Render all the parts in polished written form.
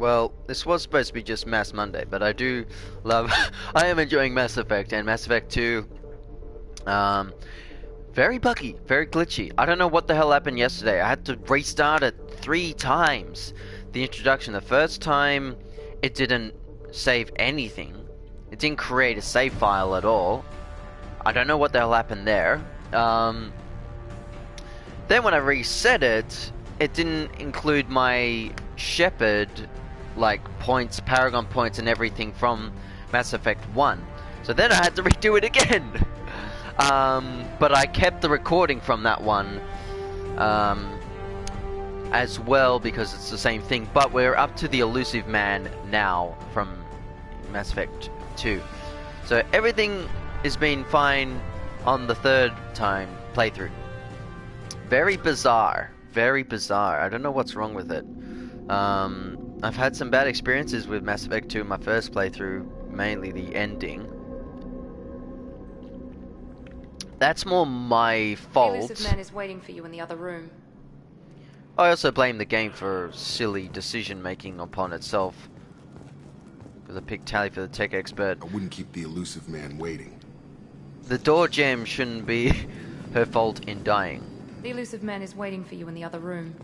Well, this was supposed to be just Mass Monday, but I do love... I am enjoying Mass Effect, and Mass Effect 2... very buggy, very glitchy. I don't know what the hell happened yesterday. I had to restart it 3 times. The introduction, the first time, it didn't save anything. It didn't create a save file at all. I don't know what the hell happened there. Then when I reset it, it didn't include my Shepard, like, points, Paragon points and everything from Mass Effect 1. So then I had to redo it again. But I kept the recording from that one as well because it's the same thing. But we're up to the Elusive Man now from Mass Effect 2. So everything has been fine on the 3rd time playthrough. Very bizarre. Very bizarre. I don't know what's wrong with it. I've had some bad experiences with Mass Effect 2 in my first playthrough, mainly the ending. That's more my fault. The Elusive Man is waiting for you in the other room. I also blame the game for silly decision making upon itself. Because I picked Tally for the tech expert. I wouldn't keep the Elusive Man waiting. The door jam shouldn't be her fault in dying. The Elusive Man is waiting for you in the other room.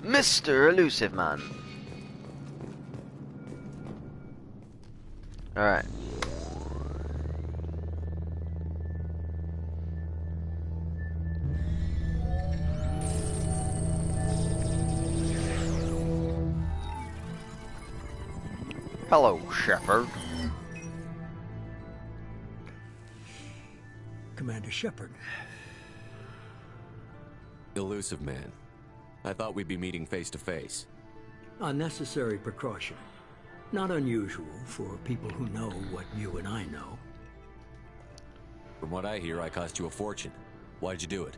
Mr. Elusive Man. Alright. Hello, Shepard. Commander Shepard. Elusive Man. I thought we'd be meeting face to face. Unnecessary precaution. Not unusual for people who know what you and I know. From what I hear, I cost you a fortune. Why'd you do it?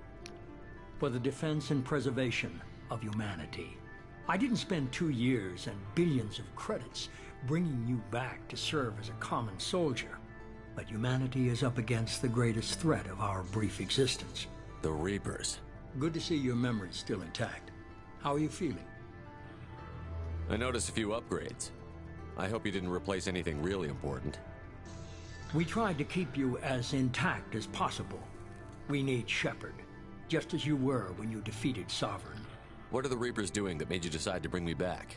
For the defense and preservation of humanity. I didn't spend 2 years and billions of credits bringing you back to serve as a common soldier. But humanity is up against the greatest threat of our brief existence. The Reapers. Good to see your memory's still intact. How are you feeling? I noticed a few upgrades. I hope you didn't replace anything really important. We tried to keep you as intact as possible. We need Shepard, just as you were when you defeated Sovereign. What are the Reapers doing that made you decide to bring me back?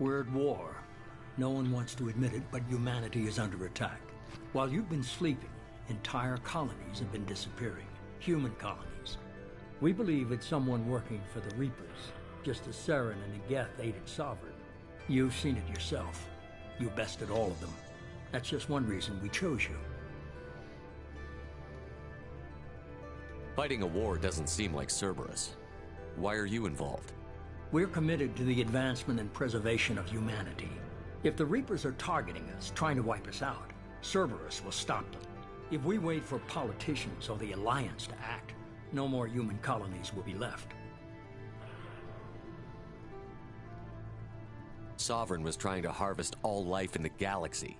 We're at war. No one wants to admit it, but humanity is under attack. While you've been sleeping, entire colonies have been disappearing. Human colonies. We believe it's someone working for the Reapers, just as Saren and Igeth aided Sovereign. You've seen it yourself. You bested all of them. That's just one reason we chose you. Fighting a war doesn't seem like Cerberus. Why are you involved? We're committed to the advancement and preservation of humanity. If the Reapers are targeting us, trying to wipe us out, Cerberus will stop them. If we wait for politicians or the Alliance to act, no more human colonies will be left. Sovereign was trying to harvest all life in the galaxy.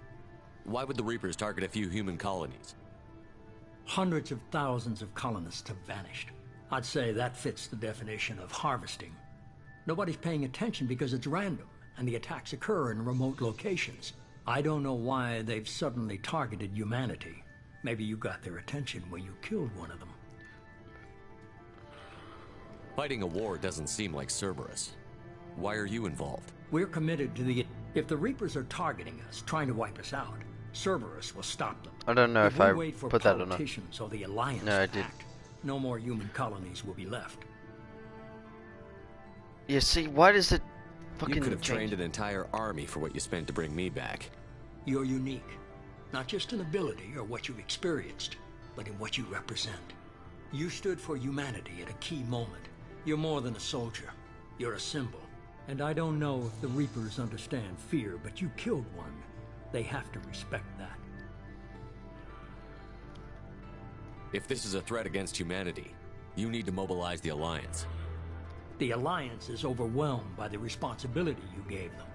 Why would the Reapers target a few human colonies? Hundreds of thousands of colonists have vanished. I'd say that fits the definition of harvesting. Nobody's paying attention because it's random, and the attacks occur in remote locations. I don't know why they've suddenly targeted humanity. Maybe you got their attention when you killed one of them. Fighting a war doesn't seem like Cerberus. Why are you involved? We're committed to the... If the Reapers are targeting us, trying to wipe us out, Cerberus will stop them. I don't know if I put that or not. Politicians or the Alliance No, I did. act, no more human colonies will be left. You see, why does it fucking You could have change? trained an entire army for what you spent to bring me back. You're unique. Not just in ability or what you've experienced, but in what you represent. You stood for humanity at a key moment. You're more than a soldier. You're a symbol. And I don't know if the Reapers understand fear, but you killed one. They have to respect that. If this is a threat against humanity, you need to mobilize the Alliance. The Alliance is overwhelmed by the responsibility you gave them.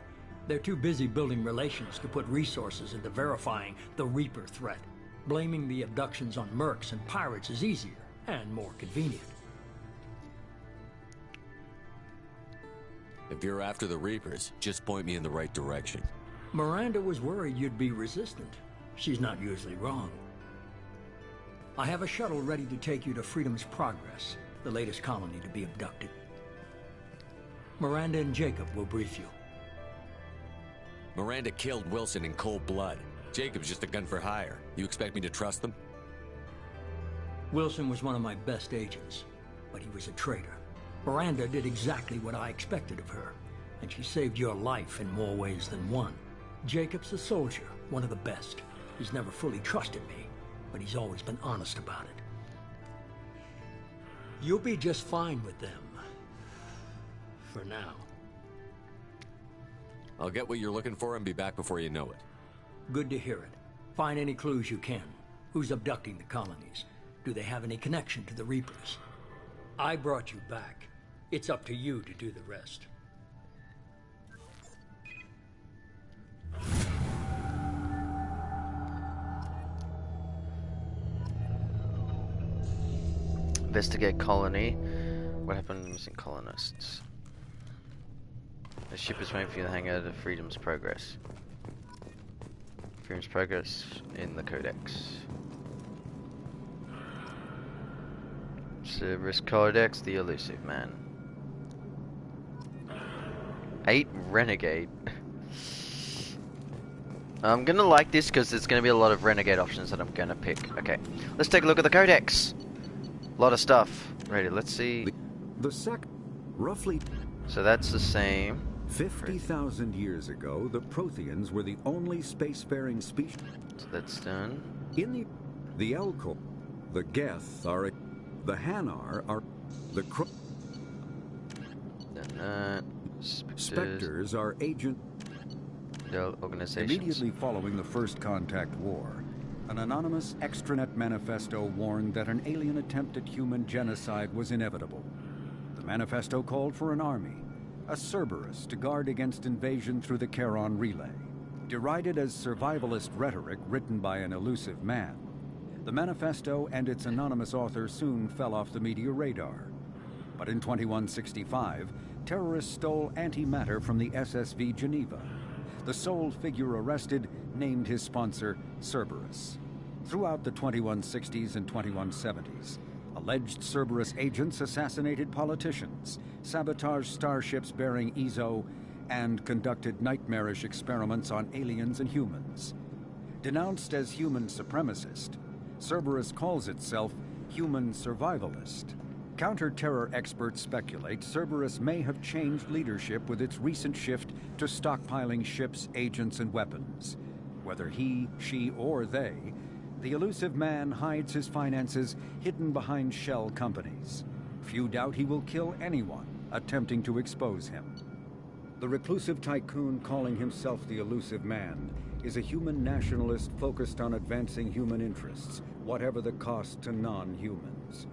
They're too busy building relations to put resources into verifying the Reaper threat. Blaming the abductions on mercs and pirates is easier and more convenient. If you're after the Reapers, just point me in the right direction. Miranda was worried you'd be resistant. She's not usually wrong. I have a shuttle ready to take you to Freedom's Progress, the latest colony to be abducted. Miranda and Jacob will brief you. Miranda killed Wilson in cold blood. Jacob's just a gun for hire. You expect me to trust them? Wilson was one of my best agents, but he was a traitor. Miranda did exactly what I expected of her, and she saved your life in more ways than one. Jacob's a soldier, one of the best. He's never fully trusted me, but he's always been honest about it. You'll be just fine with them. For now. I'll get what you're looking for and be back before you know it. Good to hear it. Find any clues you can. Who's abducting the colonies? Do they have any connection to the Reapers? I brought you back. It's up to you to do the rest. Investigate colony. What happened to missing colonists? The ship is waiting for you to hang out of Freedom's Progress. Freedom's Progress in the Codex. Cerberus Codex, the elusive man. 8 Renegade. I'm gonna like this because there's gonna be a lot of Renegade options that I'm gonna pick. Okay, let's take a look at the Codex. A lot of stuff. Ready, let's see. Roughly. So that's the same. 50,000 years ago, the Protheans were the only spacefaring species. So that's done. In the Elko, the Geth are, the Hanar are, the Spectres are agent. Organizations. Immediately following the First Contact War, an anonymous extranet manifesto warned that an alien attempt at human genocide was inevitable. The manifesto called for an army, a Cerberus, to guard against invasion through the Charon Relay. Derided as survivalist rhetoric written by an elusive man, the manifesto and its anonymous author soon fell off the media radar. But in 2165, terrorists stole antimatter from the SSV Geneva. The sole figure arrested named his sponsor Cerberus. Throughout the 2160s and 2170s, alleged Cerberus agents assassinated politicians, sabotaged starships bearing Ezo, and conducted nightmarish experiments on aliens and humans. Denounced as human supremacist, Cerberus calls itself human survivalist. Counter-terror experts speculate Cerberus may have changed leadership with its recent shift to stockpiling ships, agents, and weapons. Whether he, she, or they, the elusive man hides his finances hidden behind shell companies. Few doubt he will kill anyone attempting to expose him. The reclusive tycoon calling himself the elusive man is a human nationalist focused on advancing human interests, whatever the cost to non-humans.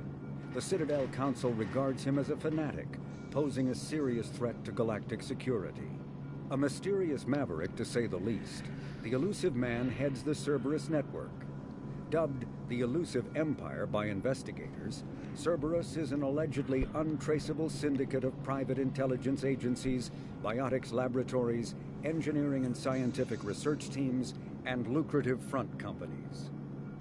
The Citadel Council regards him as a fanatic, posing a serious threat to galactic security. A mysterious maverick, to say the least, the elusive man heads the Cerberus network. Dubbed the Elusive Empire by investigators, Cerberus is an allegedly untraceable syndicate of private intelligence agencies, biotics laboratories, engineering and scientific research teams, and lucrative front companies.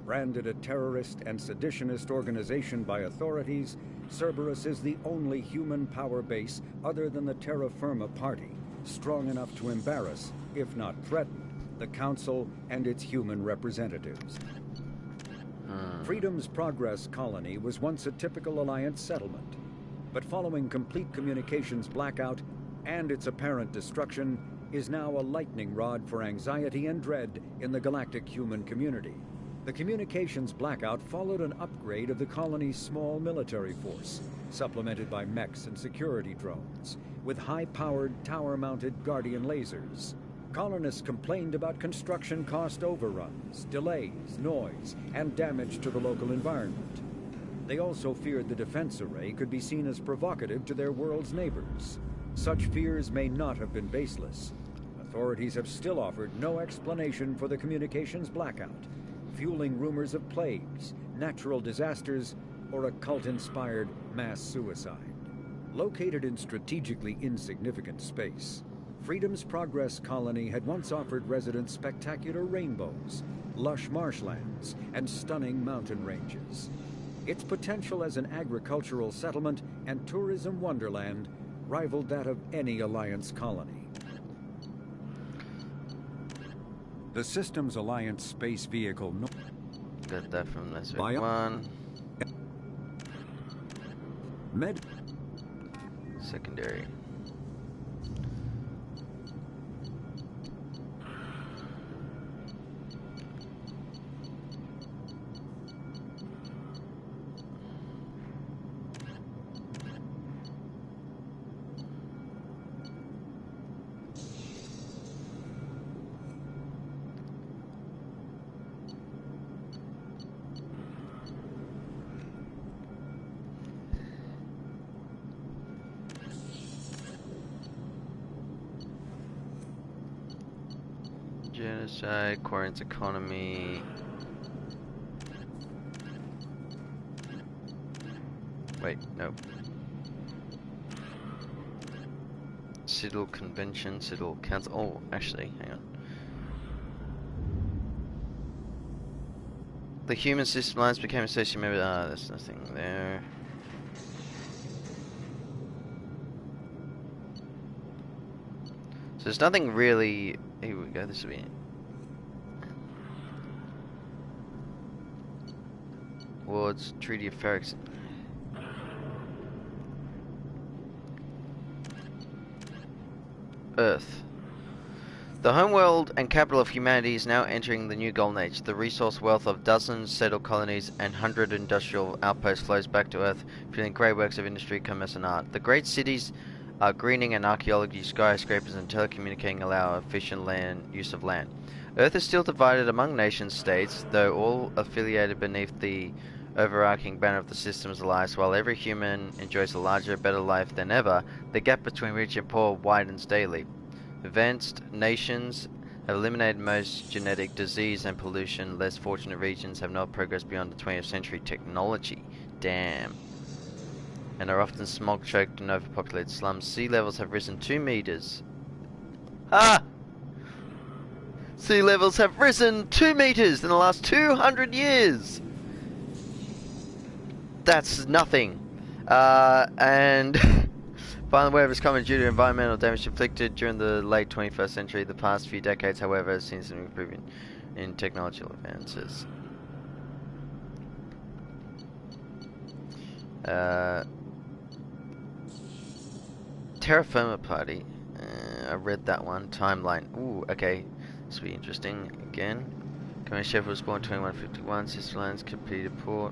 Branded a terrorist and seditionist organization by authorities, Cerberus is the only human power base other than the Terra Firma Party, strong enough to embarrass, if not threaten, the Council and its human representatives. Freedom's Progress colony was once a typical Alliance settlement, but following complete communications blackout and its apparent destruction, is now a lightning rod for anxiety and dread in the galactic human community. The communications blackout followed an upgrade of the colony's small military force, supplemented by mechs and security drones, with high-powered, tower-mounted Guardian lasers. Colonists complained about construction cost overruns, delays, noise, and damage to the local environment. They also feared the defense array could be seen as provocative to their world's neighbors. Such fears may not have been baseless. Authorities have still offered no explanation for the communications blackout, fueling rumors of plagues, natural disasters, or a cult-inspired mass suicide. Located in strategically insignificant space, Freedom's Progress colony had once offered residents spectacular rainbows, lush marshlands, and stunning mountain ranges. Its potential as an agricultural settlement and tourism wonderland rivaled that of any Alliance colony. The Systems Alliance space vehicle... Got that from this one. Secondary. Genocide, Corinth's economy. Wait, no. Citadel Convention, Citadel Council. Oh, actually, hang on. The Human System Alliance became associate member. Ah, there's nothing there. So there's nothing really. Here we go, this will be it. Wards, Treaty of Ferrix. Earth. The homeworld and capital of humanity is now entering the new golden age. The resource wealth of dozens settled colonies and 100 industrial outposts flows back to Earth, fueling great works of industry, commerce and art. The great cities are greening and archaeology, skyscrapers and telecommunicating allow efficient use of land. Earth is still divided among nation-states, though all affiliated beneath the overarching banner of the Systems Alliance. While every human enjoys a larger, better life than ever, the gap between rich and poor widens daily. Advanced nations have eliminated most genetic disease and pollution. Less fortunate regions have not progressed beyond the 20th century technology. Damn. And are often smog-choked and overpopulated slums. Sea levels have risen 2 meters. Ah! Sea levels have risen 2 meters in the last 200 years! That's nothing. And final wave is common due to environmental damage inflicted during the late 21st century. The past few decades, however, has seen some improvement in technological advances. Terra Firma Party. I read that one. Timeline. Ooh, okay. This will be interesting. Again. Commander Shepard was born 2151. Sister Lands completed port.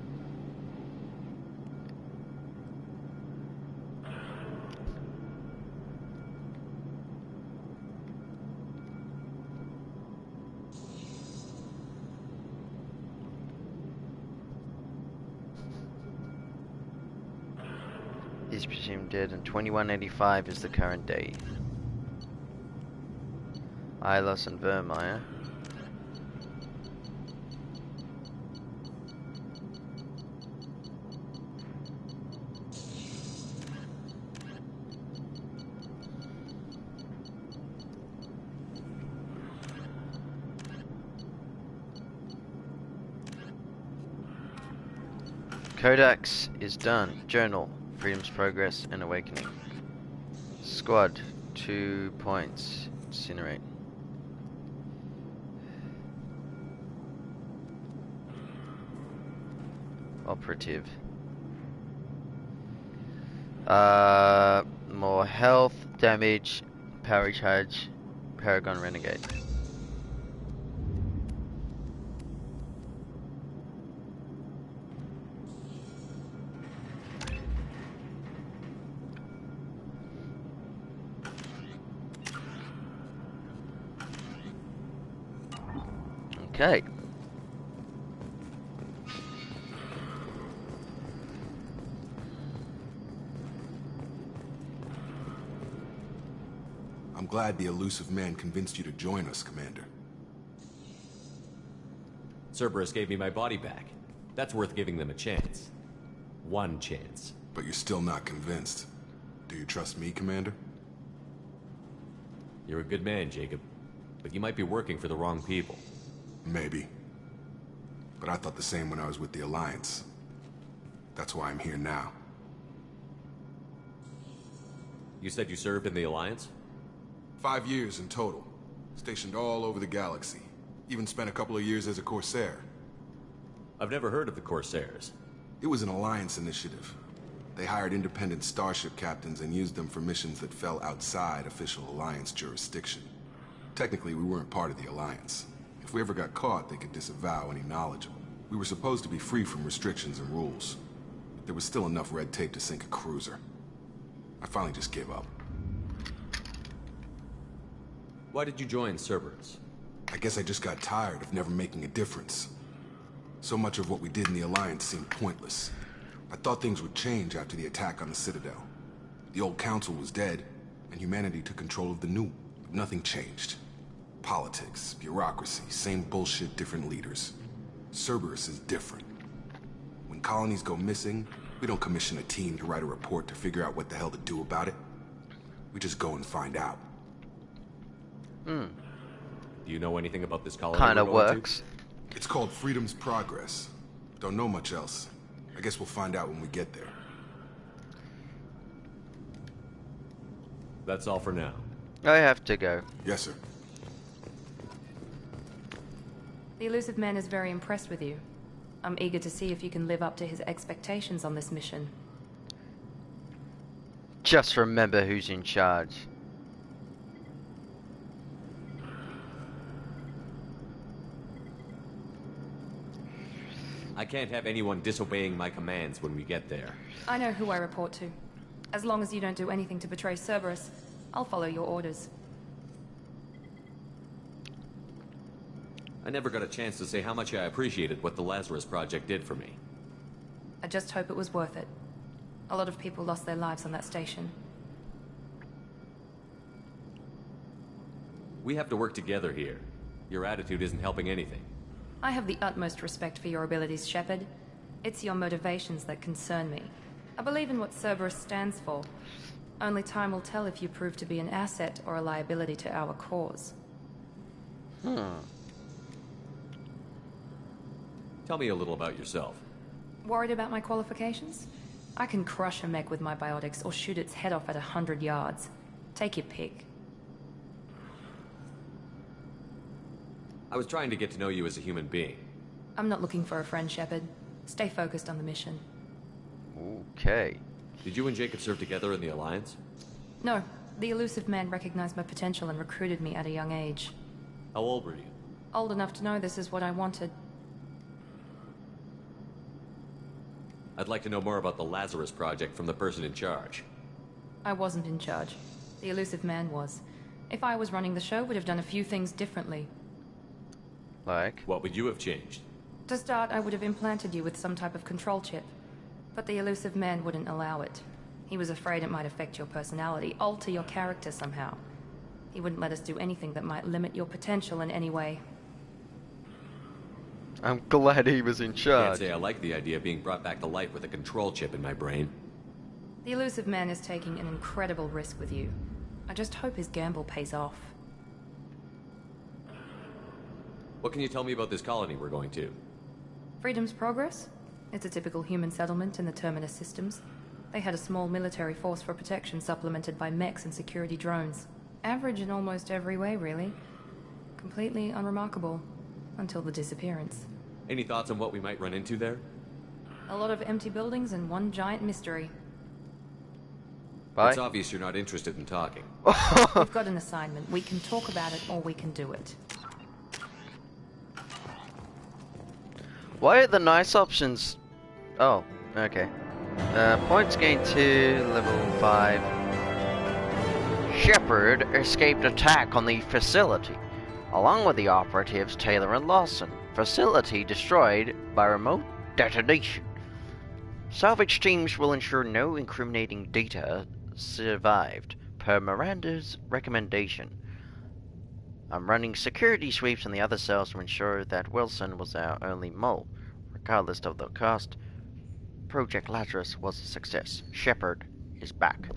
He's presumed dead, and 2185 is the current date. Ilos and Vermeer. Codex is done. Journal. Freedom's Progress and Awakening. Squad, 2 points. Incinerate. Operative. More health, damage, power charge, Paragon Renegade. Okay. I'm glad the elusive man convinced you to join us, Commander. Cerberus gave me my body back. That's worth giving them a chance. One chance. But you're still not convinced. Do you trust me, Commander? You're a good man, Jacob. But you might be working for the wrong people. Maybe. But I thought the same when I was with the Alliance. That's why I'm here now. You said you served in the Alliance? 5 years in total. Stationed all over the galaxy. Even spent a couple of years as a Corsair. I've never heard of the Corsairs. It was an Alliance initiative. They hired independent starship captains and used them for missions that fell outside official Alliance jurisdiction. Technically, we weren't part of the Alliance. If we ever got caught, they could disavow any knowledge of it. We were supposed to be free from restrictions and rules. But there was still enough red tape to sink a cruiser. I finally just gave up. Why did you join Cerberus? I guess I just got tired of never making a difference. So much of what we did in the Alliance seemed pointless. I thought things would change after the attack on the Citadel. The old council was dead, and humanity took control of the new. But nothing changed. Politics, bureaucracy, same bullshit, different leaders. Cerberus is different. When colonies go missing, we don't commission a team to write a report to figure out what the hell to do about it. We just go and find out. Do you know anything about this colony? Kinda we're going to? works. It's called Freedom's Progress. Don't know much else. I guess we'll find out when we get there. That's all for now. I have to go. Yes, sir. The elusive man is very impressed with you. I'm eager to see if you can live up to his expectations on this mission. Just remember who's in charge. I can't have anyone disobeying my commands when we get there. I know who I report to. As long as you don't do anything to betray Cerberus, I'll follow your orders. I never got a chance to say how much I appreciated what the Lazarus Project did for me. I just hope it was worth it. A lot of people lost their lives on that station. We have to work together here. Your attitude isn't helping anything. I have the utmost respect for your abilities, Shepard. It's your motivations that concern me. I believe in what Cerberus stands for. Only time will tell if you prove to be an asset or a liability to our cause. Tell me a little about yourself. Worried about my qualifications? I can crush a mech with my biotics or shoot its head off at 100 yards. Take your pick. I was trying to get to know you as a human being. I'm not looking for a friend, Shepard. Stay focused on the mission. Okay. Did you and Jacob serve together in the Alliance? No, the elusive man recognized my potential and recruited me at a young age. How old were you? Old enough to know this is what I wanted. I'd like to know more about the Lazarus Project from the person in charge. I wasn't in charge. The elusive man was. If I was running the show, would have done a few things differently. Like? What would you have changed? To start, I would have implanted you with some type of control chip. But the elusive man wouldn't allow it. He was afraid it might affect your personality, alter your character somehow. He wouldn't let us do anything that might limit your potential in any way. I'm glad he was in Can't charge. say I like the idea of being brought back to life with a control chip in my brain. The elusive man is taking an incredible risk with you. I just hope his gamble pays off. What can you tell me about this colony we're going to? Freedom's Progress? It's a typical human settlement in the Terminus systems. They had a small military force for protection supplemented by mechs and security drones. Average in almost every way, really. Completely unremarkable. Until the disappearance. Any thoughts on what we might run into there? A lot of empty buildings and one giant mystery. Bye. It's obvious you're not interested in talking. We've got an assignment. We can talk about it or we can do it. Why are the nice options? Oh, okay. Points gained 2, level 5. Shepard escaped attack on the facility, along with the operatives Taylor and Lawson. Facility destroyed by remote detonation. Salvage teams will ensure no incriminating data survived. per Miranda's recommendation. I'm running security sweeps on the other cells to ensure that Wilson was our only mole. Regardless of the cost, Project Lazarus was a success. Shepard is back.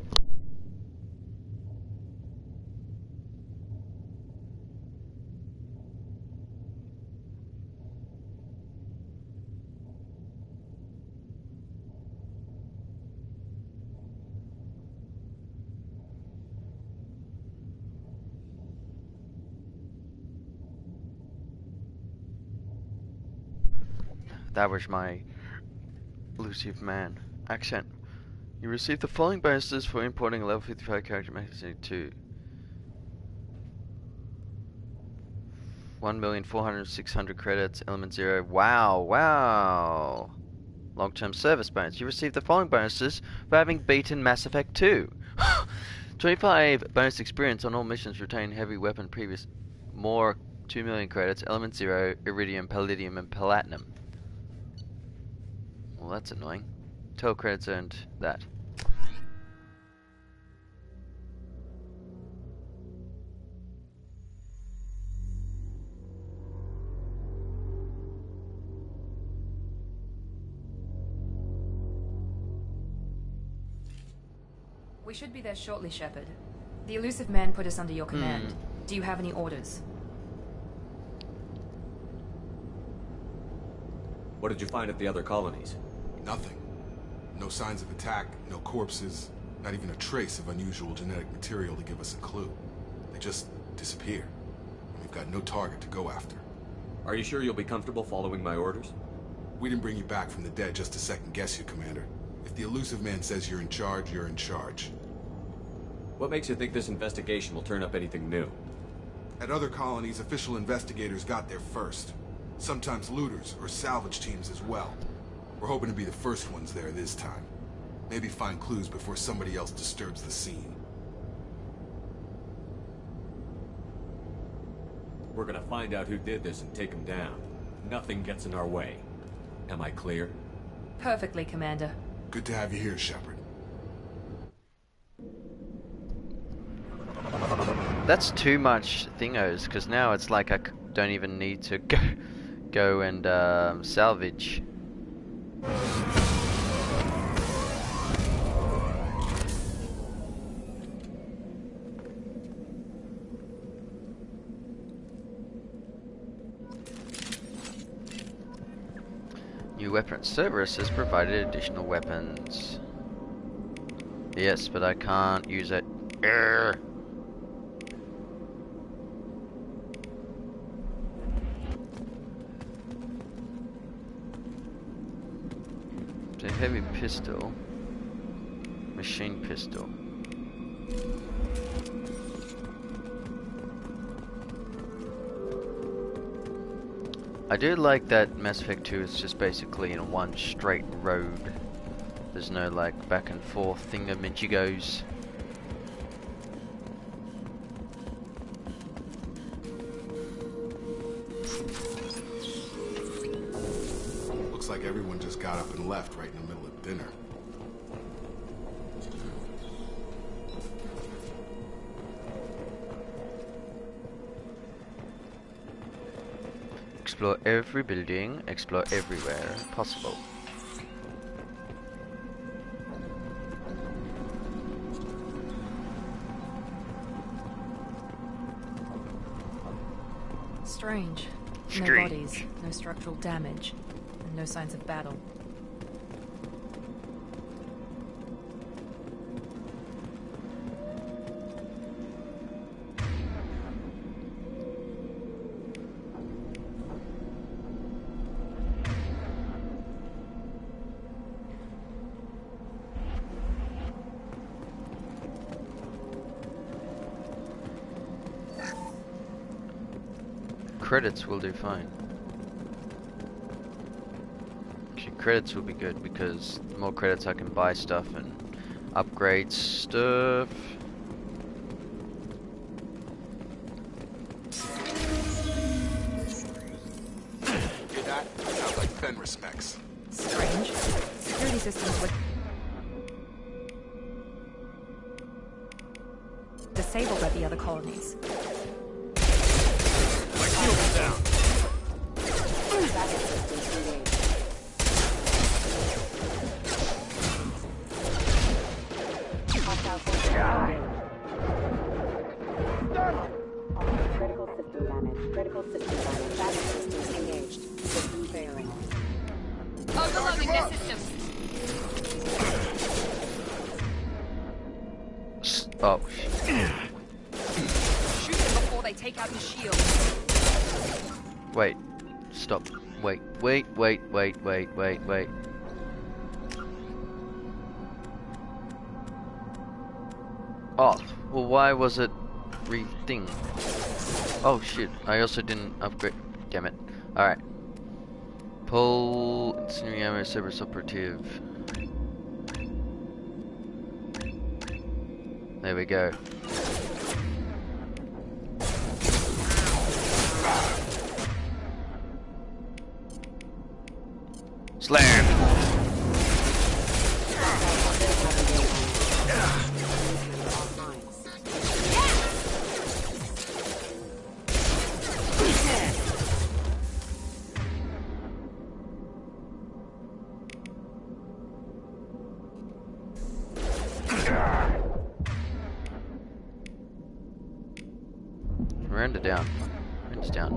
That was my elusive man accent. You received the following bonuses for importing a level 55 character magazine to 1,400,600 credits, element 0. Wow, wow. Long-term service bonus. You received the following bonuses for having beaten Mass Effect 2. 25 bonus experience on all missions retain heavy weapon previous. More 2 million credits, element 0, iridium, palladium, and platinum. Well, that's annoying. Total credits earned that. We should be there shortly, Shepard. The elusive man put us under your command. Do you have any orders? What did you find at the other colonies? Nothing. No signs of attack, no corpses, not even a trace of unusual genetic material to give us a clue. They just disappear. And we've got no target to go after. Are you sure you'll be comfortable following my orders? We didn't bring you back from the dead just to second guess you, Commander. If the elusive man says you're in charge, you're in charge. What makes you think this investigation will turn up anything new? At other colonies, official investigators got there first. Sometimes looters or salvage teams as well. We're hoping to be the first ones there this time. Maybe find clues before somebody else disturbs the scene. We're gonna find out who did this and take him down. Nothing gets in our way. Am I clear? Perfectly, Commander. Good to have you here, Shepard. That's too much thingos, because now it's like I don't even need to go and salvage. New weapon. Cerberus has provided additional weapons. Yes, but I can't use it. Urgh. It's a heavy pistol. Machine pistol. I do like that Mass Effect 2 is just basically in one straight road. There's no like back and forth thingamajigos. Looks like everyone just got up and left right in the middle of dinner. Explore every building, explore everywhere possible. Strange. No Strange. bodies, no structural damage, and no signs of battle. Credits will do fine. Actually, credits will be good because the more credits I can buy stuff and upgrade stuff. Hear that? Sounds like Fenris mechs. Strange. Security systems would... disabled by the other colonies. My shield is down. Critical system damage. Critical system damage. Battery systems engaged. System failing. Overloading their systems. Oh. Shoot them before they take out the shield. Wait. Stop. Wait. Oh. Well, why was it re-thing? Oh shit. I also didn't upgrade. Damn it. Alright. Pull incendiary ammo, Cerberus operative. There we go. Slam! Miranda down. Miranda's down.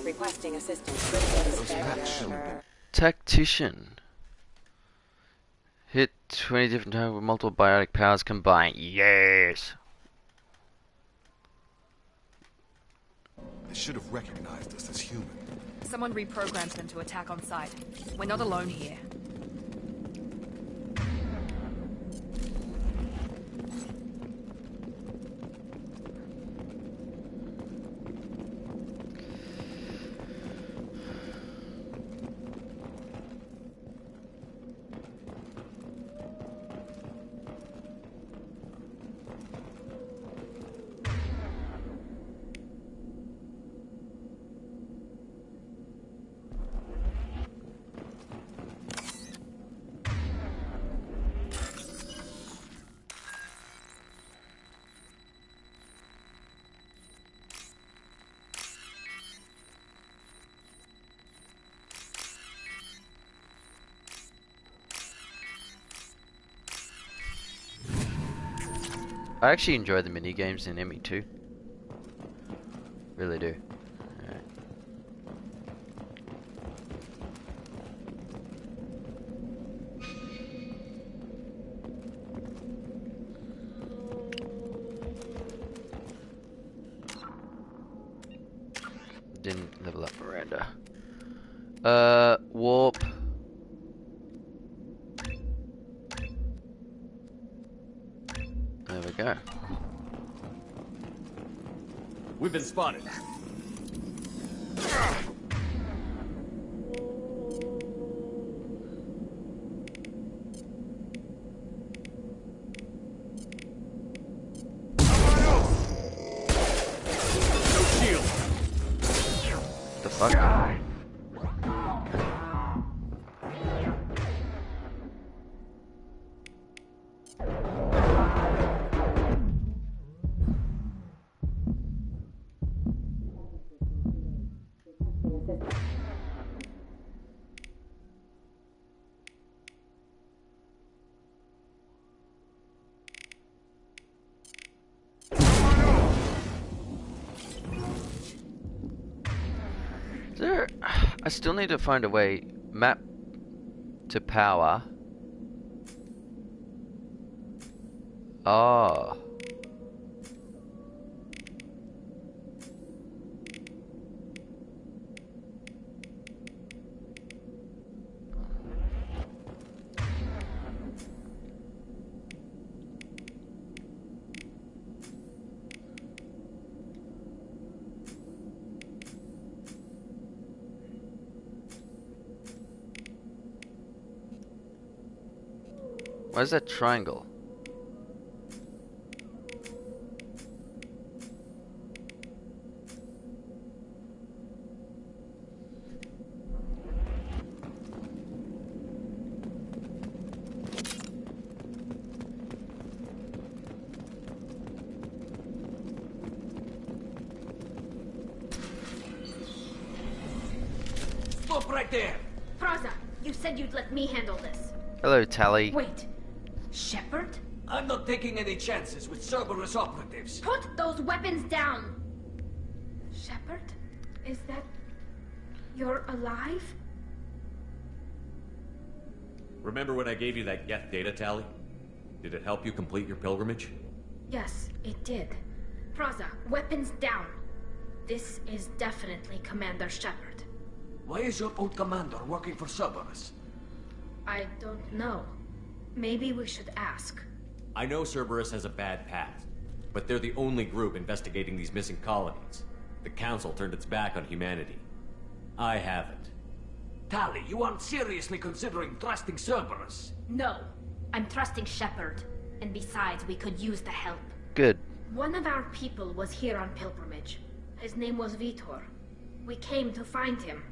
Requesting assistance. Tactician. Hit 20 different times with multiple biotic powers combined. Yes! They should have recognized us as human. Someone reprogrammed them to attack on sight. We're not alone here. I actually enjoy the mini games in ME 2. Really do. Alright. Didn't level up Miranda. Warp. There we go. We've been spotted. No shield. The fuck? I still need to find a way map to power. Oh. Where's that triangle? Stop right there! Praza, you said you'd let me handle this. Hello, Tally. Wait. Shepard? I'm not taking any chances with Cerberus operatives. Put those weapons down! Shepard? Is that... you're alive? Remember when I gave you that Geth data tally? Did it help you complete your pilgrimage? Yes, it did. Praza, weapons down. This is definitely Commander Shepard. Why is your old commander working for Cerberus? I don't know. Maybe we should ask. I know Cerberus has a bad past, but they're the only group investigating these missing colonies. The Council turned its back on humanity. I haven't. Tali, you aren't seriously considering trusting Cerberus. No. I'm trusting Shepard. And besides, we could use the help. Good. One of our people was here on pilgrimage. His name was Vitor. We came to find him.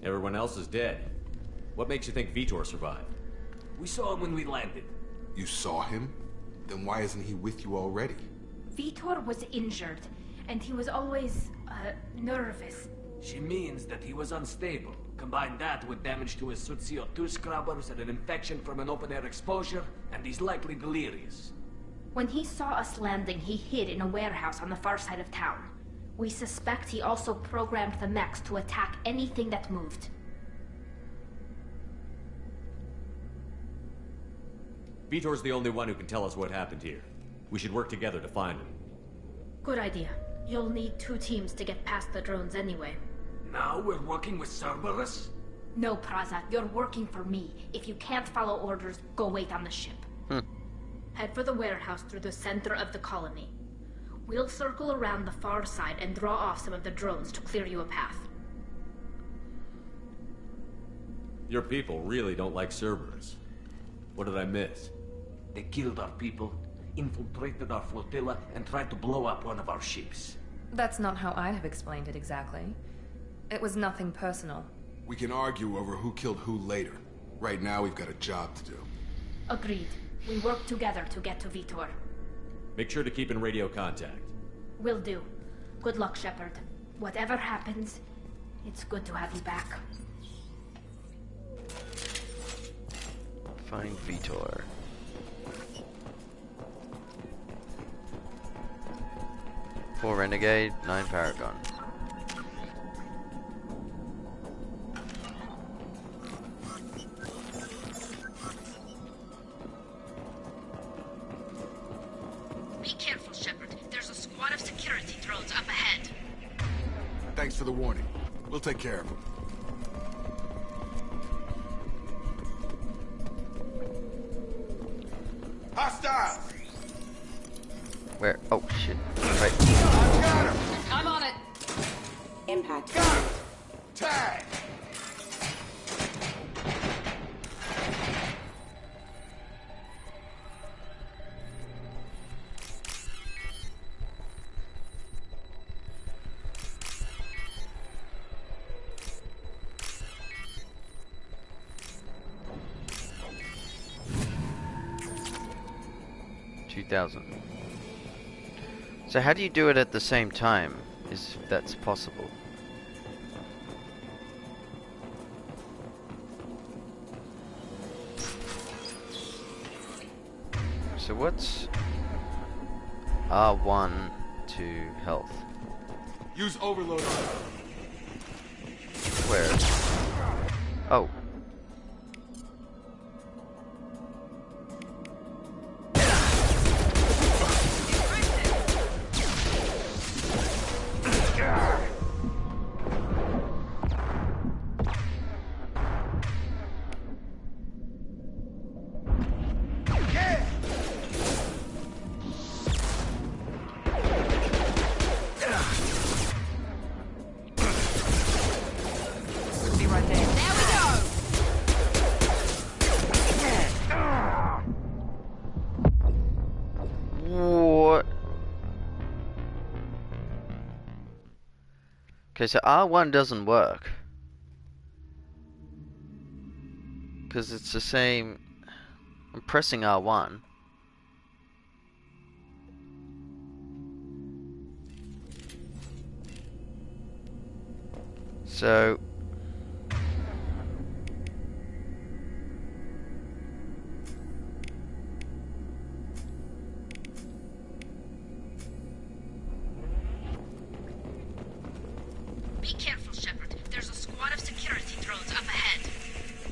Everyone else is dead. What makes you think Vitor survived? We saw him when we landed. You saw him? Then why isn't he with you already? Vitor was injured, and he was always, nervous. She means that he was unstable. Combine that with damage to his suit CO2 scrubbers and an infection from an open-air exposure, and he's likely delirious. When he saw us landing, he hid in a warehouse on the far side of town. We suspect he also programmed the mechs to attack anything that moved. Vitor's the only one who can tell us what happened here. We should work together to find him. Good idea. You'll need 2 teams to get past the drones anyway. Now we're working with Cerberus? No, Praza, you're working for me. If you can't follow orders, go wait on the ship. Head for the warehouse through the center of the colony. We'll circle around the far side and draw off some of the drones to clear you a path. Your people really don't like Cerberus. What did I miss? They killed our people, infiltrated our flotilla, and tried to blow up one of our ships. That's not how I'd have explained it exactly. It was nothing personal. We can argue over who killed who later. Right now, we've got a job to do. Agreed. We work together to get to Vitor. Make sure to keep in radio contact. Will do. Good luck, Shepard. Whatever happens, it's good to have you back. Find Vitor. 4 Renegade, 9 Paragon. Be careful, Shepard. There's a squad of security drones up ahead. Thanks for the warning. We'll take care of him. Hostiles! Where? Oh shit. Right. I've got him! I'm on it! Impact. Got him! Tag! So how do you do it at the same time? If that's possible. So what's R1 to health? Use overload on him. Where? Oh. Okay, so R1 doesn't work. Because it's the same... I'm pressing R1. So Be careful, Shepard. There's a squad of security drones up ahead.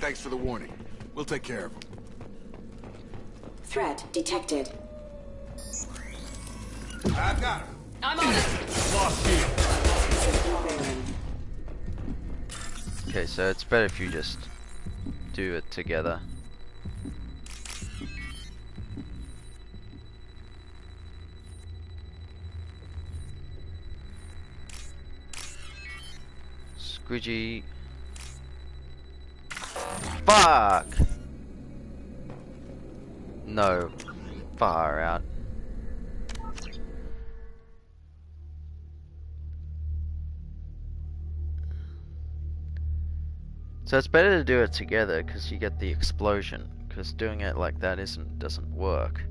Thanks for the warning. We'll take care of them. Threat detected. I've got him. I'm on it. System failing. okay, so it's better if you just do it together. Squidgy. Fuck! No. Far out. So it's better to do it together because you get the explosion. Because doing it like that doesn't work.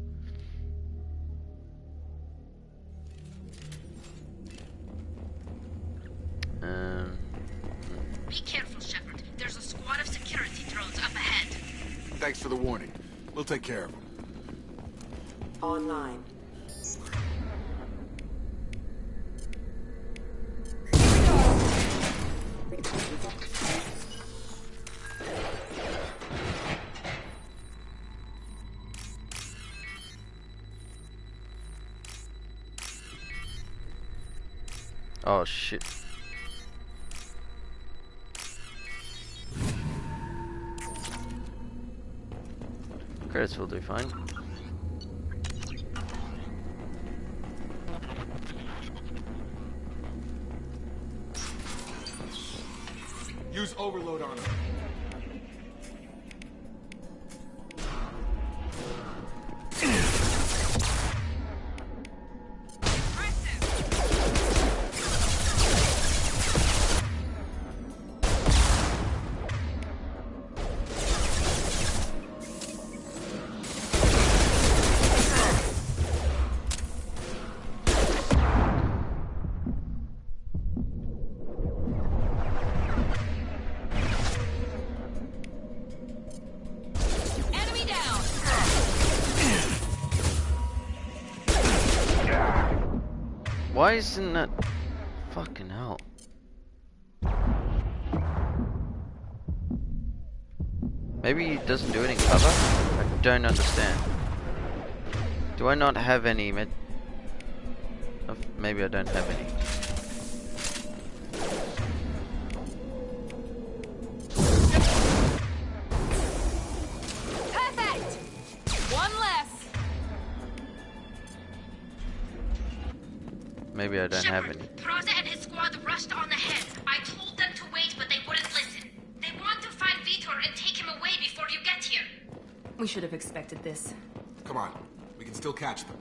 Be careful, Shepard. There's a squad of security drones up ahead. Thanks for the warning. We'll take care of them. Online. Oh shit. Credits will do fine. Use overload on him. Why isn't that fucking hell? Maybe it doesn't do it in cover? I don't understand. Do I not have any med? Oh, maybe I don't have any. Perfect! One less. Maybe I don't have any. Praza and his squad rushed on ahead. I told them to wait, but they wouldn't listen. They want to find Vitor and take him away before you get here. We should have expected this. Come on. We can still catch them.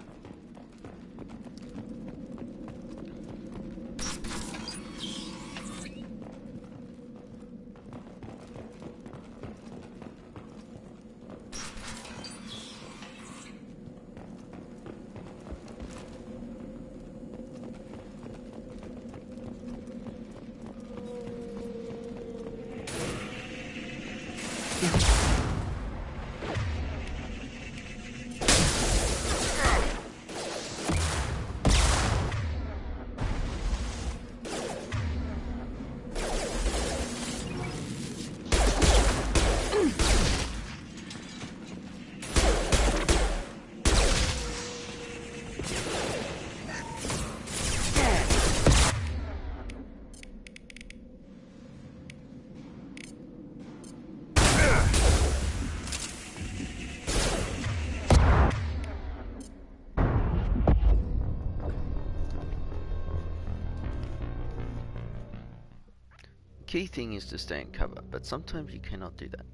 Key thing is to stay in cover, but sometimes you cannot do that.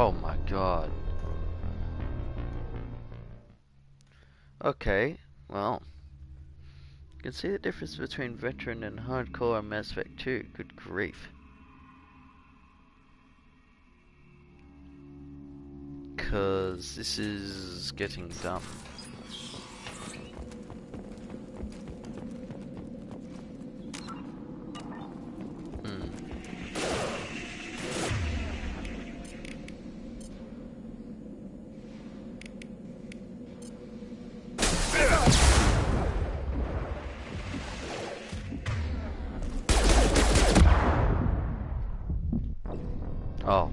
Oh my god. Okay, well. You can see the difference between veteran and hardcore on Mass Effect 2. Good grief. Cause this is getting dumb. Oh.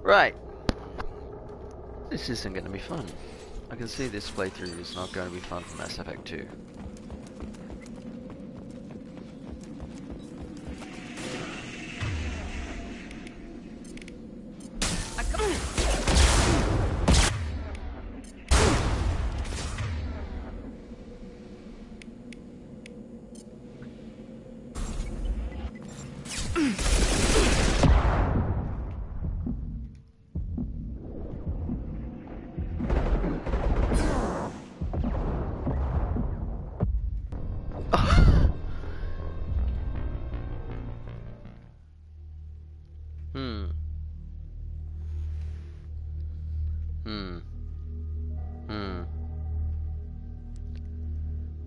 Right. This isn't going to be fun. I can see this playthrough is not going to be fun for Mass Effect 2.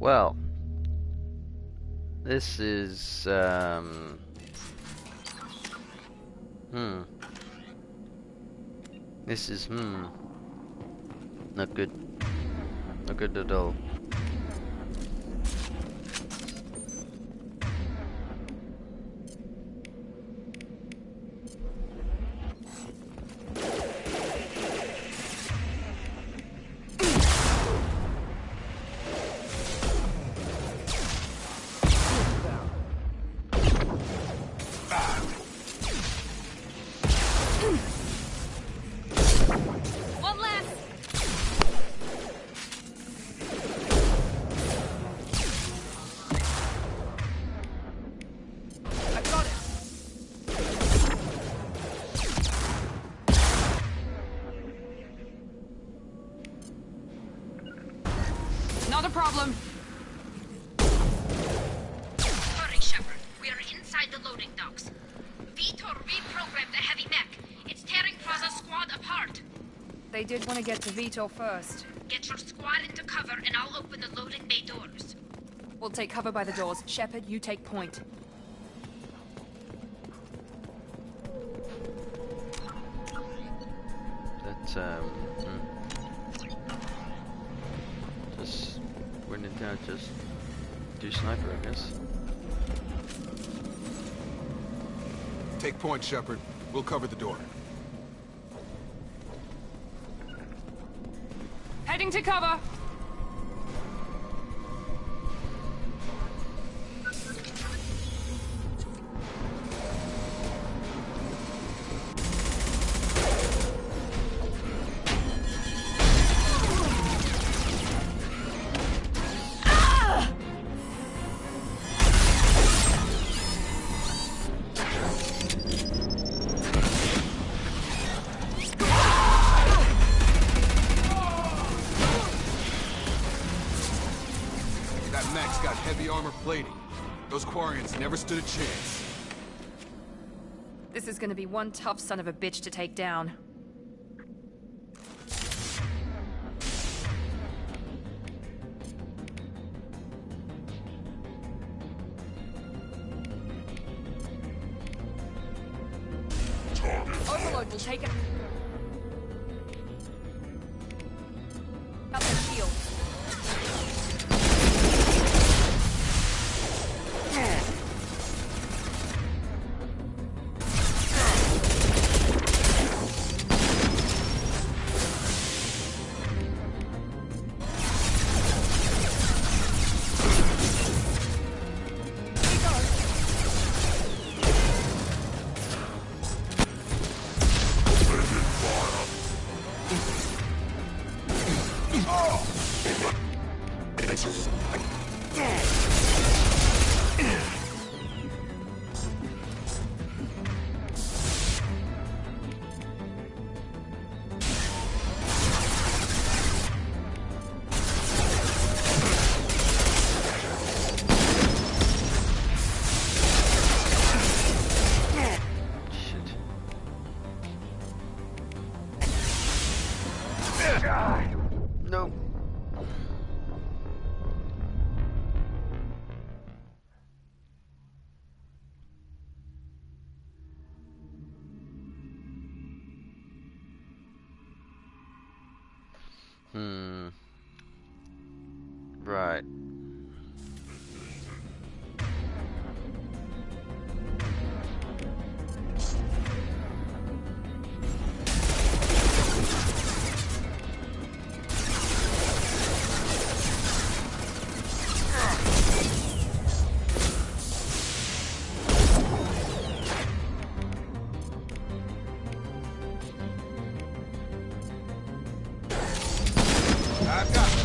Well, this is, This is, not good. Not good at all. Not a problem. Hurry, Shepard. We are inside the loading docks. Vitor reprogrammed the heavy mech. It's tearing Praza's squad apart. They did want to get to Vitor first. Get your squad into cover and I'll open the loading bay doors. We'll take cover by the doors. Shepard, you take point. That's, just, when in doubt, just do sniper, I guess. Take point, Shepard. We'll cover the door. Heading to cover. Those Quarians never stood a chance. This is gonna be one tough son of a bitch to take down. Overload will take it. Out their shield. No. Right. I've got it.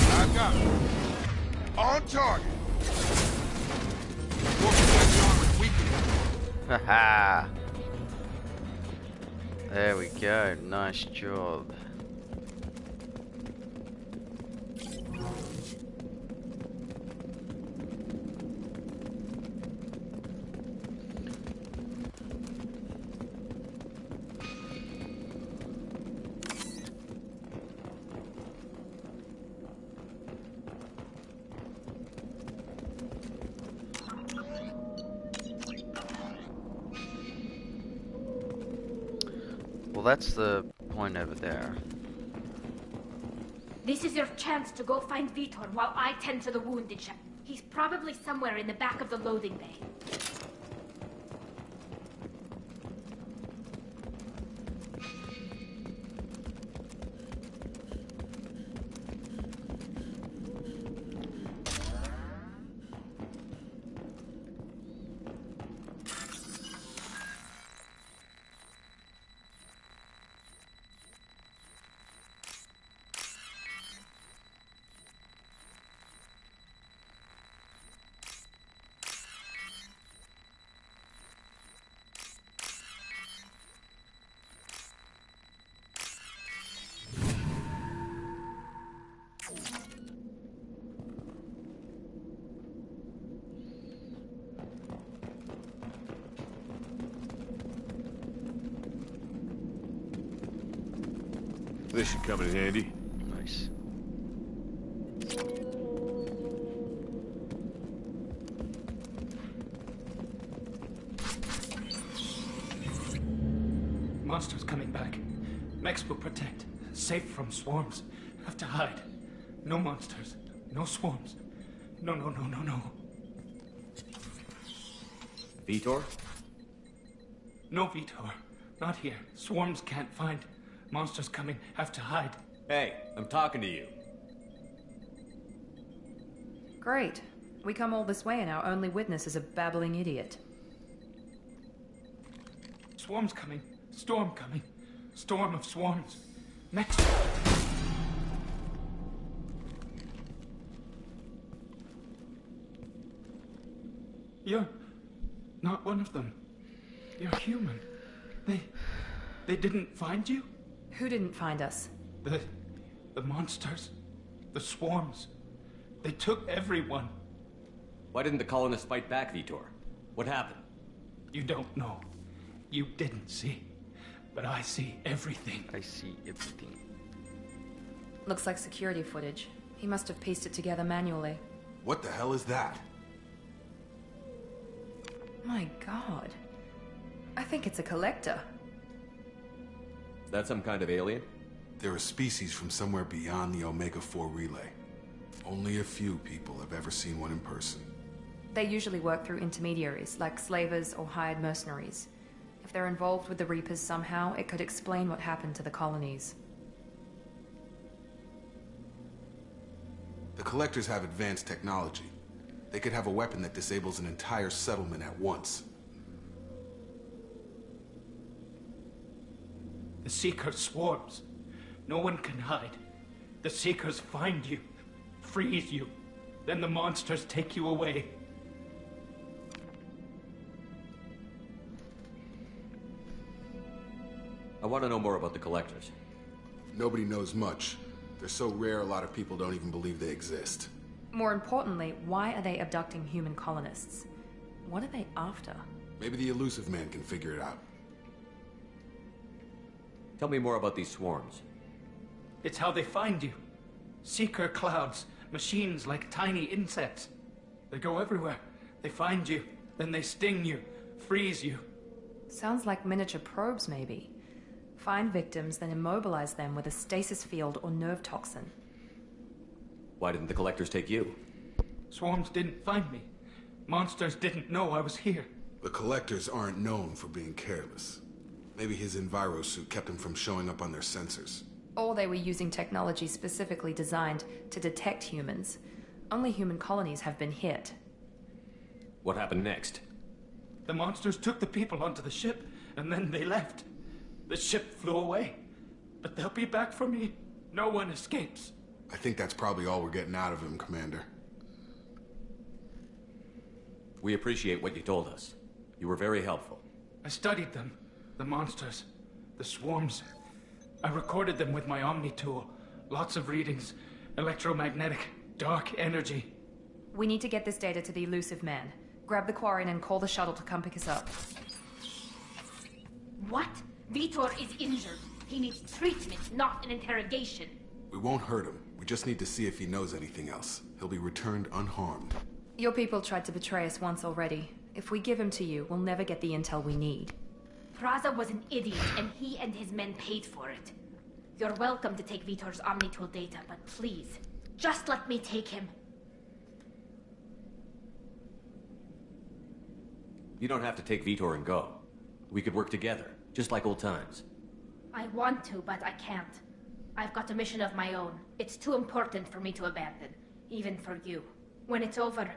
I've got it. On target. Haha. There we go. Nice job. Well, that's the point over there. This is your chance to go find Vitor while I tend to the wounded Shepard. He's probably somewhere in the back of the loading bay. This should come in handy. Nice. Monsters coming back. Mechs will protect. Safe from swarms. Have to hide. No monsters. No swarms. No. Vitor? No Vitor. Not here. Swarms can't find. Monsters coming. Have to hide. Hey, I'm talking to you. Great. We come all this way and our only witness is a babbling idiot. Swarms coming. Storm coming. Storm of swarms. Mechs. You're not one of them. You're human. They didn't find you? Who didn't find us? The monsters. The swarms. They took everyone. Why didn't the colonists fight back, Vitor? What happened? You don't know. You didn't see. But I see everything. I see everything. Looks like security footage. He must have pieced it together manually. What the hell is that? My god. I think it's a collector. Is that some kind of alien? They're a species from somewhere beyond the Omega-4 relay. Only a few people have ever seen one in person. They usually work through intermediaries, like slavers or hired mercenaries. If they're involved with the Reapers somehow, it could explain what happened to the colonies. The Collectors have advanced technology. They could have a weapon that disables an entire settlement at once. The Seeker swarms. No one can hide. The Seekers find you, freeze you, then the monsters take you away. I want to know more about the Collectors. Nobody knows much. They're so rare, a lot of people don't even believe they exist. More importantly, why are they abducting human colonists? What are they after? Maybe the Elusive Man can figure it out. Tell me more about these swarms. It's how they find you. Seeker clouds, machines like tiny insects. They go everywhere. They find you, then they sting you, freeze you. Sounds like miniature probes, maybe. Find victims, then immobilize them with a stasis field or nerve toxin. Why didn't the Collectors take you? Swarms didn't find me. Monsters didn't know I was here. The Collectors aren't known for being careless. Maybe his enviro suit kept him from showing up on their sensors. Or they were using technology specifically designed to detect humans. Only human colonies have been hit. What happened next? The monsters took the people onto the ship, and then they left. The ship flew away. But they'll be back for me. No one escapes. I think that's probably all we're getting out of him, Commander. We appreciate what you told us. You were very helpful. I studied them. The monsters. The swarms. I recorded them with my Omni tool. Lots of readings. Electromagnetic. Dark energy. We need to get this data to the Elusive Man. Grab the Quarian and call the shuttle to come pick us up. What? Vitor is injured. He needs treatment, not an interrogation. We won't hurt him. We just need to see if he knows anything else. He'll be returned unharmed. Your people tried to betray us once already. If we give him to you, we'll never get the intel we need. Praza was an idiot, and he and his men paid for it. You're welcome to take Vitor's Omnitool data, but please, just let me take him. You don't have to take Vitor and go. We could work together, just like old times. I want to, but I can't. I've got a mission of my own. It's too important for me to abandon, even for you. When it's over,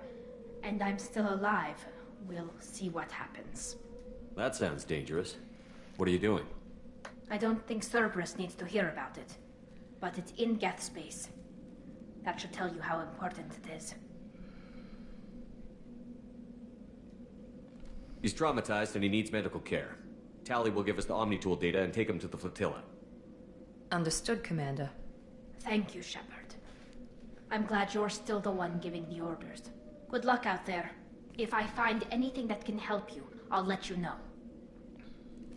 and I'm still alive, we'll see what happens. That sounds dangerous. What are you doing? I don't think Cerberus needs to hear about it, but it's in Geth space. That should tell you how important it is. He's traumatized and he needs medical care. Tally will give us the Omnitool data and take him to the flotilla. Understood, Commander. Thank you, Shepard. I'm glad you're still the one giving the orders. Good luck out there. If I find anything that can help you, I'll let you know.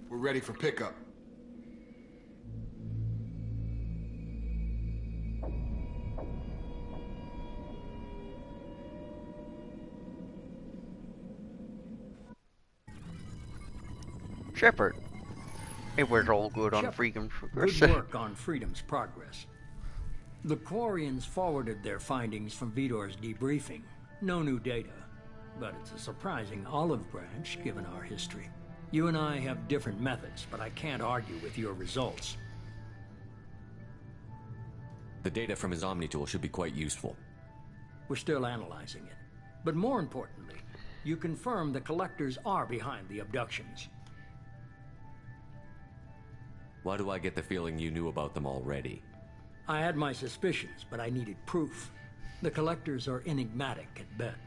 We're ready for pickup. Shepard. It was all good on Shepard, Freedom's Progress. Good work on Freedom's Progress. The Quarians forwarded their findings from Vitor's debriefing. No new data, but it's a surprising olive branch given our history. You and I have different methods, but I can't argue with your results. The data from his Omnitool should be quite useful. We're still analyzing it. But more importantly, you confirm the Collectors are behind the abductions. Why do I get the feeling you knew about them already? I had my suspicions, but I needed proof. The Collectors are enigmatic at best.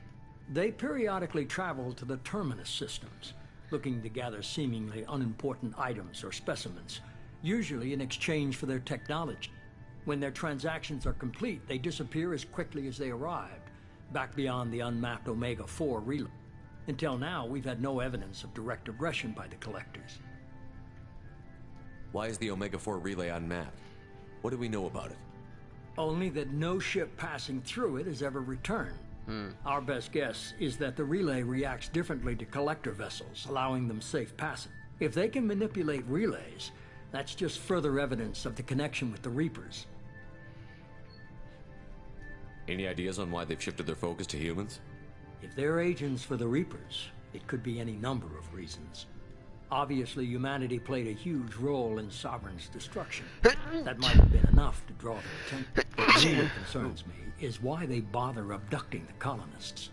They periodically travel to the Terminus systems, looking to gather seemingly unimportant items or specimens, usually in exchange for their technology. When their transactions are complete, they disappear as quickly as they arrived, back beyond the unmapped Omega-4 relay. Until now, we've had no evidence of direct aggression by the Collectors. Why is the Omega-4 relay unmapped? What do we know about it? Only that no ship passing through it has ever returned. Our best guess is that the relay reacts differently to Collector vessels, allowing them safe passage. If they can manipulate relays, that's just further evidence of the connection with the Reapers. Any ideas on why they've shifted their focus to humans? If they're agents for the Reapers, it could be any number of reasons. Obviously, humanity played a huge role in Sovereign's destruction. That might have been enough to draw their attention. What really concerns me is why they bother abducting the colonists.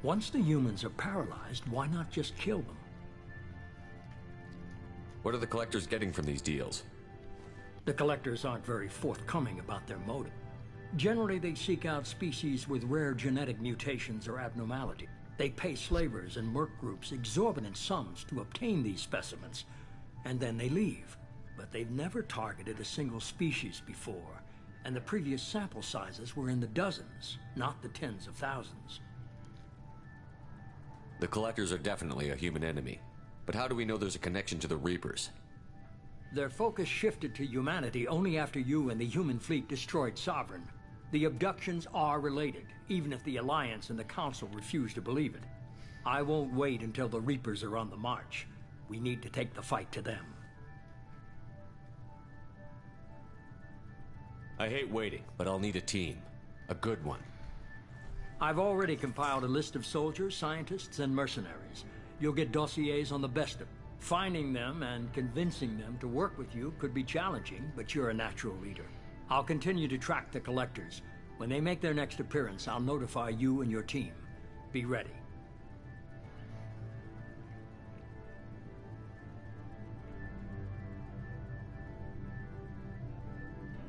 Once the humans are paralyzed, why not just kill them? What are the collectors getting from these deals? The collectors aren't very forthcoming about their motive. Generally, they seek out species with rare genetic mutations or abnormality. They pay slavers and merc groups exorbitant sums to obtain these specimens, and then they leave. But they've never targeted a single species before, and the previous sample sizes were in the dozens, not the tens of thousands. The collectors are definitely a human enemy, but how do we know there's a connection to the Reapers? Their focus shifted to humanity only after you and the human fleet destroyed Sovereign. The abductions are related, even if the Alliance and the Council refuse to believe it. I won't wait until the Reapers are on the march. We need to take the fight to them. I hate waiting, but I'll need a team. A good one. I've already compiled a list of soldiers, scientists, and mercenaries. You'll get dossiers on the best of them. Finding them and convincing them to work with you could be challenging, but you're a natural leader. I'll continue to track the collectors. When they make their next appearance, I'll notify you and your team. Be ready.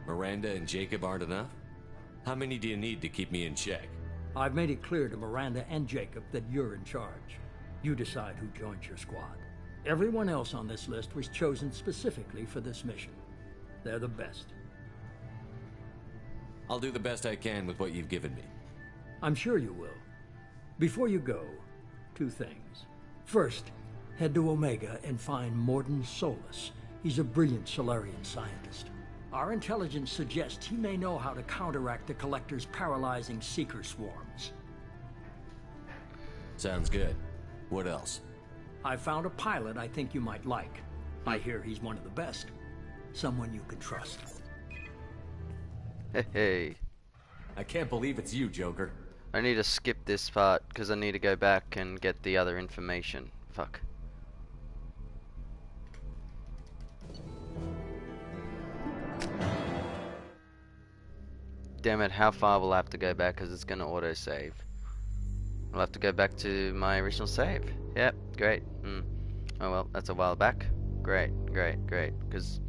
Miranda and Jacob aren't enough? How many do you need to keep me in check? I've made it clear to Miranda and Jacob that you're in charge. You decide who joins your squad. Everyone else on this list was chosen specifically for this mission. They're the best. I'll do the best I can with what you've given me. I'm sure you will. Before you go, 2 things. First, head to Omega and find Morden Solus. He's a brilliant Solarian scientist. Our intelligence suggests he may know how to counteract the Collector's paralyzing Seeker swarms. Sounds good. What else? I found a pilot I think you might like. I hear he's one of the best. Someone you can trust. Hey. I can't believe it's you, Joker. I need to skip this part because I need to go back and get the other information. Fuck. Damn it, how far will I have to go back because it's going to auto-save. I'll have to go back to my original save. Yep, great. Oh well, that's a while back. Great, great, great. Because...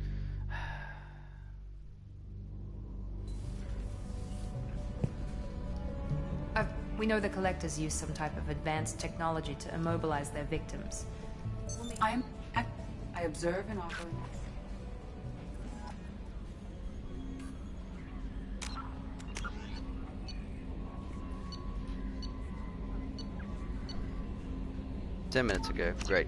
we know the Collectors use some type of advanced technology to immobilize their victims. I observe and offer. Ten minutes ago. Great.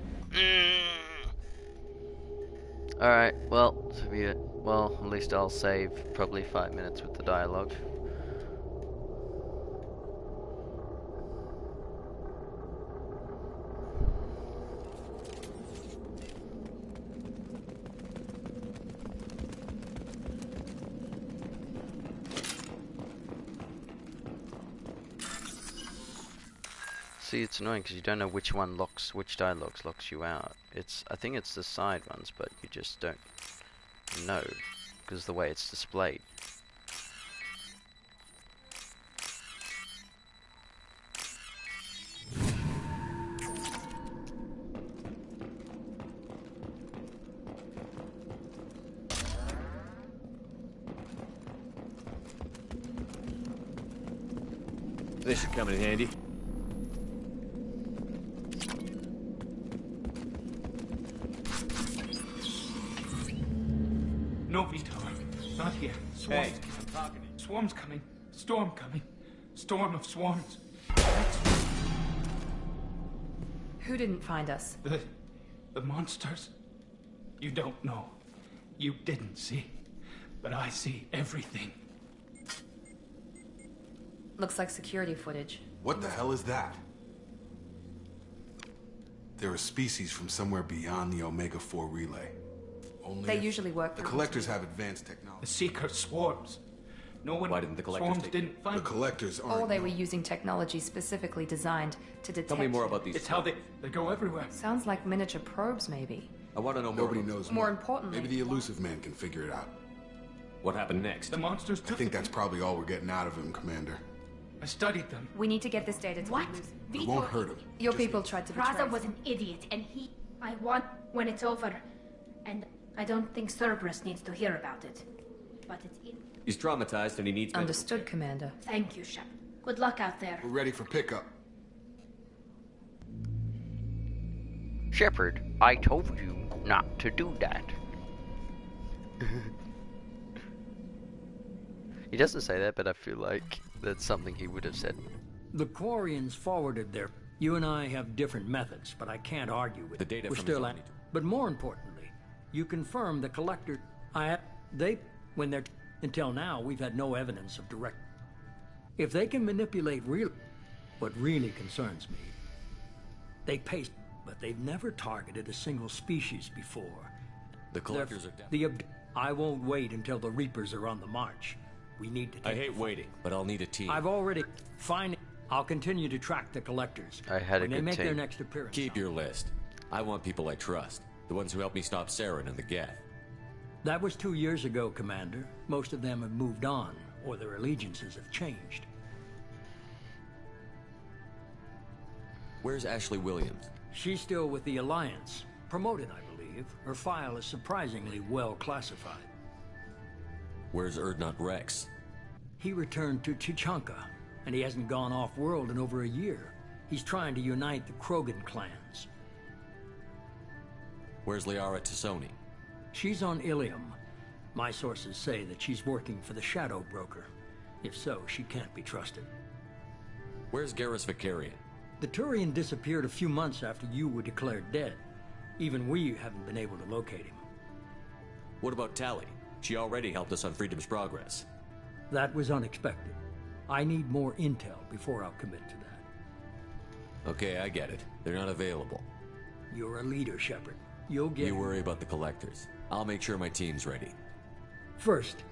Alright, well, at least I'll save probably 5 minutes with the dialogue. See, it's annoying because you don't know which one which dialogues locks you out. I think it's the side ones, but you just don't know because of the way it's displayed. This should come in handy. No, Vito. Not here. Swarms. Hey, I'm talking to you. Swarms coming. Storm coming. Storm of swarms. Who didn't find us? The monsters? You don't know. You didn't see. But I see everything. Looks like security footage. What the hell is that? They're a species from somewhere beyond the Omega-4 relay. Only They usually work the for collectors have advanced technology. The Seeker swarms. No one. Why didn't the collectors Swarms take didn't find The collectors aren't. Or they were using technology specifically designed to detect. Tell me more about these. It's how they go everywhere. Sounds like miniature probes, maybe. I want to know more. Nobody knows More importantly, Maybe the elusive man can figure it out. What happened next? The monsters I took think them. that's probably all we're getting out of him, Commander. I studied them. we need to get this data to What? the It won't hurt him. Your people tried to betray Raza us. was an idiot, and I want when it's over. And I don't think Cerberus needs to hear about it. But it's in. He's traumatized and he needs. Understood, Commander. Thank you, Shepard. Good luck out there. We're ready for pickup. Shepard, I told you not to do that. He doesn't say that, but I feel like that's something he would have said. The Quarians forwarded their... You and I have different methods, but I can't argue with The data We're from still his at... own- But more importantly, you confirmed the collector... Until now, we've had no evidence of direct... If they can manipulate what really concerns me, they paste... But they've never targeted a single species before. The collectors are dead. I won't wait until the Reapers are on the march. We need to take I hate waiting, but I'll need a team. I've already... Fine. I'll continue to track the collectors. I had a when they good make their team. next appearance. Keep your list. I want people I trust. The ones who helped me stop Saren and the Geth. That was 2 years ago, Commander. Most of them have moved on, or their allegiances have changed. Where's Ashley Williams? She's still with the Alliance. Promoted, I believe. Her file is surprisingly well classified. Where's Erdnot Rex? He returned to Chichanka, and he hasn't gone off-world in over a year. He's trying to unite the Krogan clans. Where's Liara Tassoni? She's on Ilium. My sources say that she's working for the Shadow Broker. If so, she can't be trusted. Where's Garrus Vicarian? The Turian disappeared a few months after you were declared dead. Even we haven't been able to locate him. What about Tally? She already helped us on Freedom's Progress. That was unexpected. I need more intel before I'll commit to that. Okay, I get it. They're not available. You're a leader, Shepard. You'll get... You worry about the collectors. I'll make sure my team's ready. First,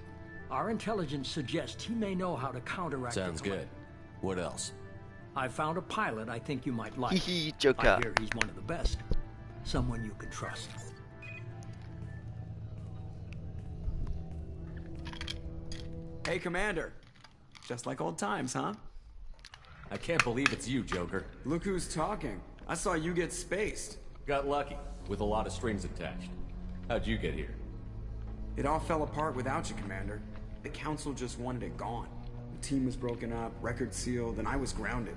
our intelligence suggests he may know how to counteract Sounds the good. What else? I found a pilot I think you might like. Hee Joker. I hear he's one of the best. Someone you can trust. Hey, Commander. Just like old times, huh? I can't believe it's you, Joker. Look who's talking. I saw you get spaced. Got lucky, with a lot of strings attached. How'd you get here? It all fell apart without you, Commander. The Council just wanted it gone. The team was broken up, record sealed, and I was grounded.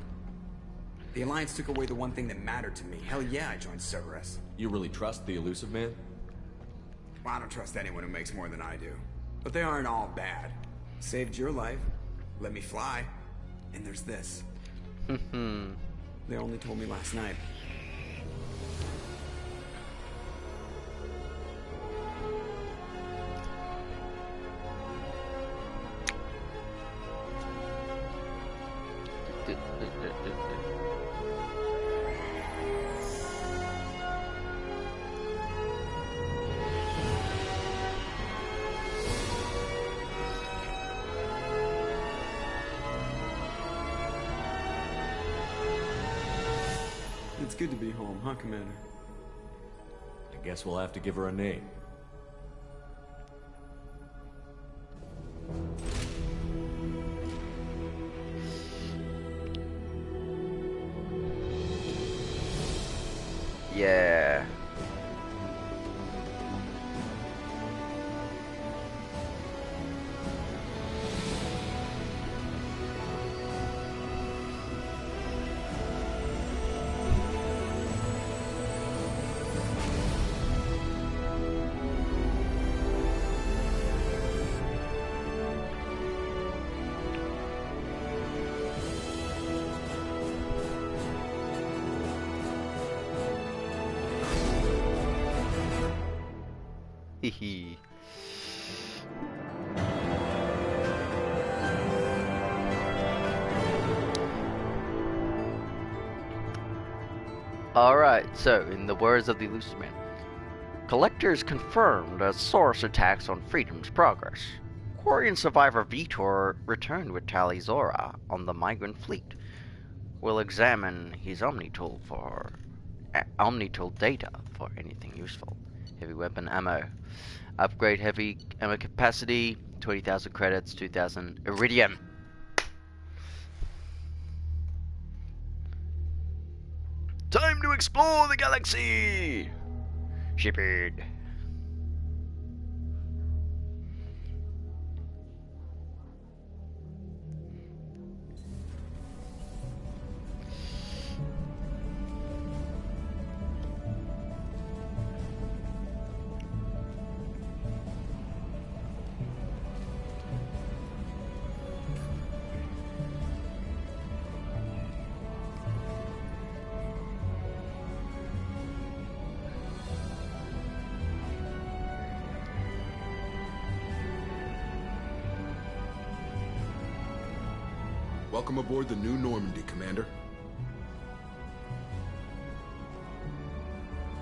The Alliance took away the one thing that mattered to me. Hell yeah, I joined Cerberus. You really trust the elusive man? Well, I don't trust anyone who makes more than I do. But they aren't all bad. Saved your life, let me fly, and there's this. They only told me last night. It's good to be home, huh, Commander? I guess we'll have to give her a name. Yeah. Hehe. Alright, so in the words of the elusive man, collectors confirmed as source attacks on Freedom's Progress. Quarian survivor Vitor returned with Tali Zora on the migrant fleet. We'll examine his Omnitool data for anything useful. Heavy weapon ammo. Upgrade heavy ammo capacity, 20,000 credits, 2,000 iridium. Time to explore the galaxy! Shepard. Welcome aboard the New Normandy, Commander.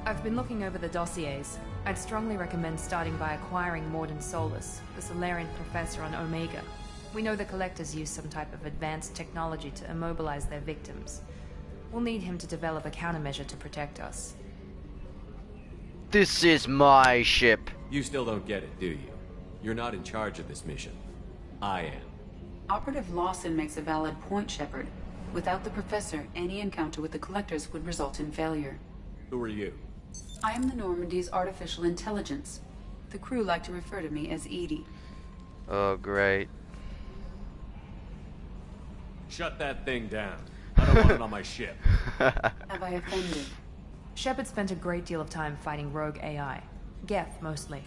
I've been looking over the dossiers. I'd strongly recommend starting by acquiring Morden Solus, the Solarian professor on Omega. We know the Collectors use some type of advanced technology to immobilize their victims. We'll need him to develop a countermeasure to protect us. This is my ship. You still don't get it, do you? You're not in charge of this mission. I am. Operative Lawson makes a valid point, Shepard. Without the Professor, any encounter with the Collectors would result in failure. Who are you? I am the Normandy's artificial intelligence. The crew like to refer to me as Edie. Oh, great. Shut that thing down. I don't want it on my ship. Have I offended? Shepard spent a great deal of time fighting rogue AI. Geth, mostly.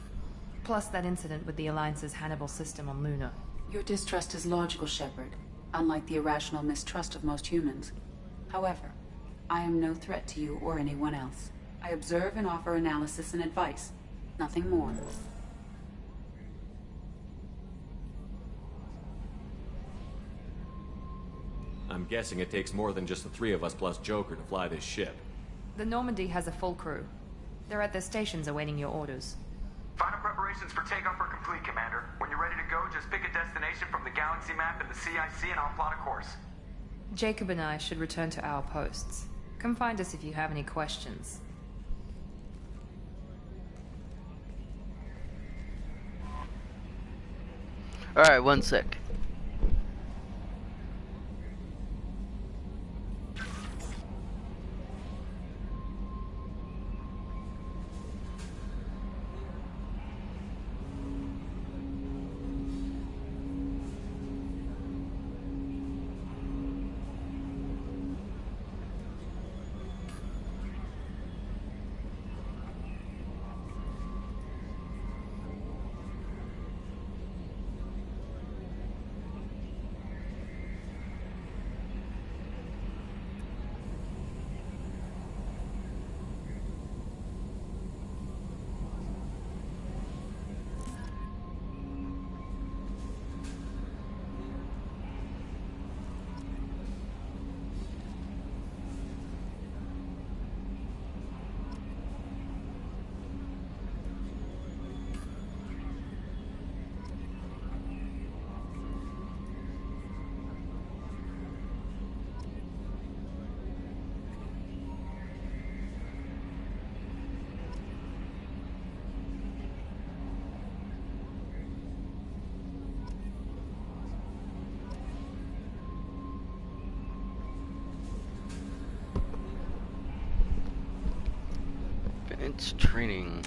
Plus that incident with the Alliance's Hannibal system on Luna. Your distrust is logical, Shepard, unlike the irrational mistrust of most humans. However, I am no threat to you or anyone else. I observe and offer analysis and advice. Nothing more. I'm guessing it takes more than just the three of us plus Joker to fly this ship. The Normandy has a full crew. They're at their stations awaiting your orders. Final preparations for takeoff are complete, Commander. When you're ready to go, just pick a destination from the galaxy map and the CIC and I'll plot a course. Jacob and I should return to our posts. Come find us if you have any questions. Alright, one sec. It's training.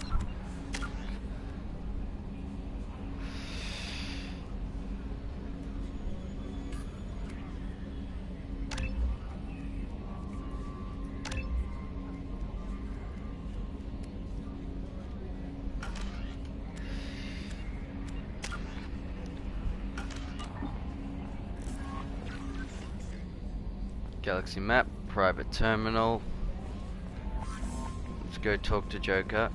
Galaxy map, private terminal. Let's go talk to Joker.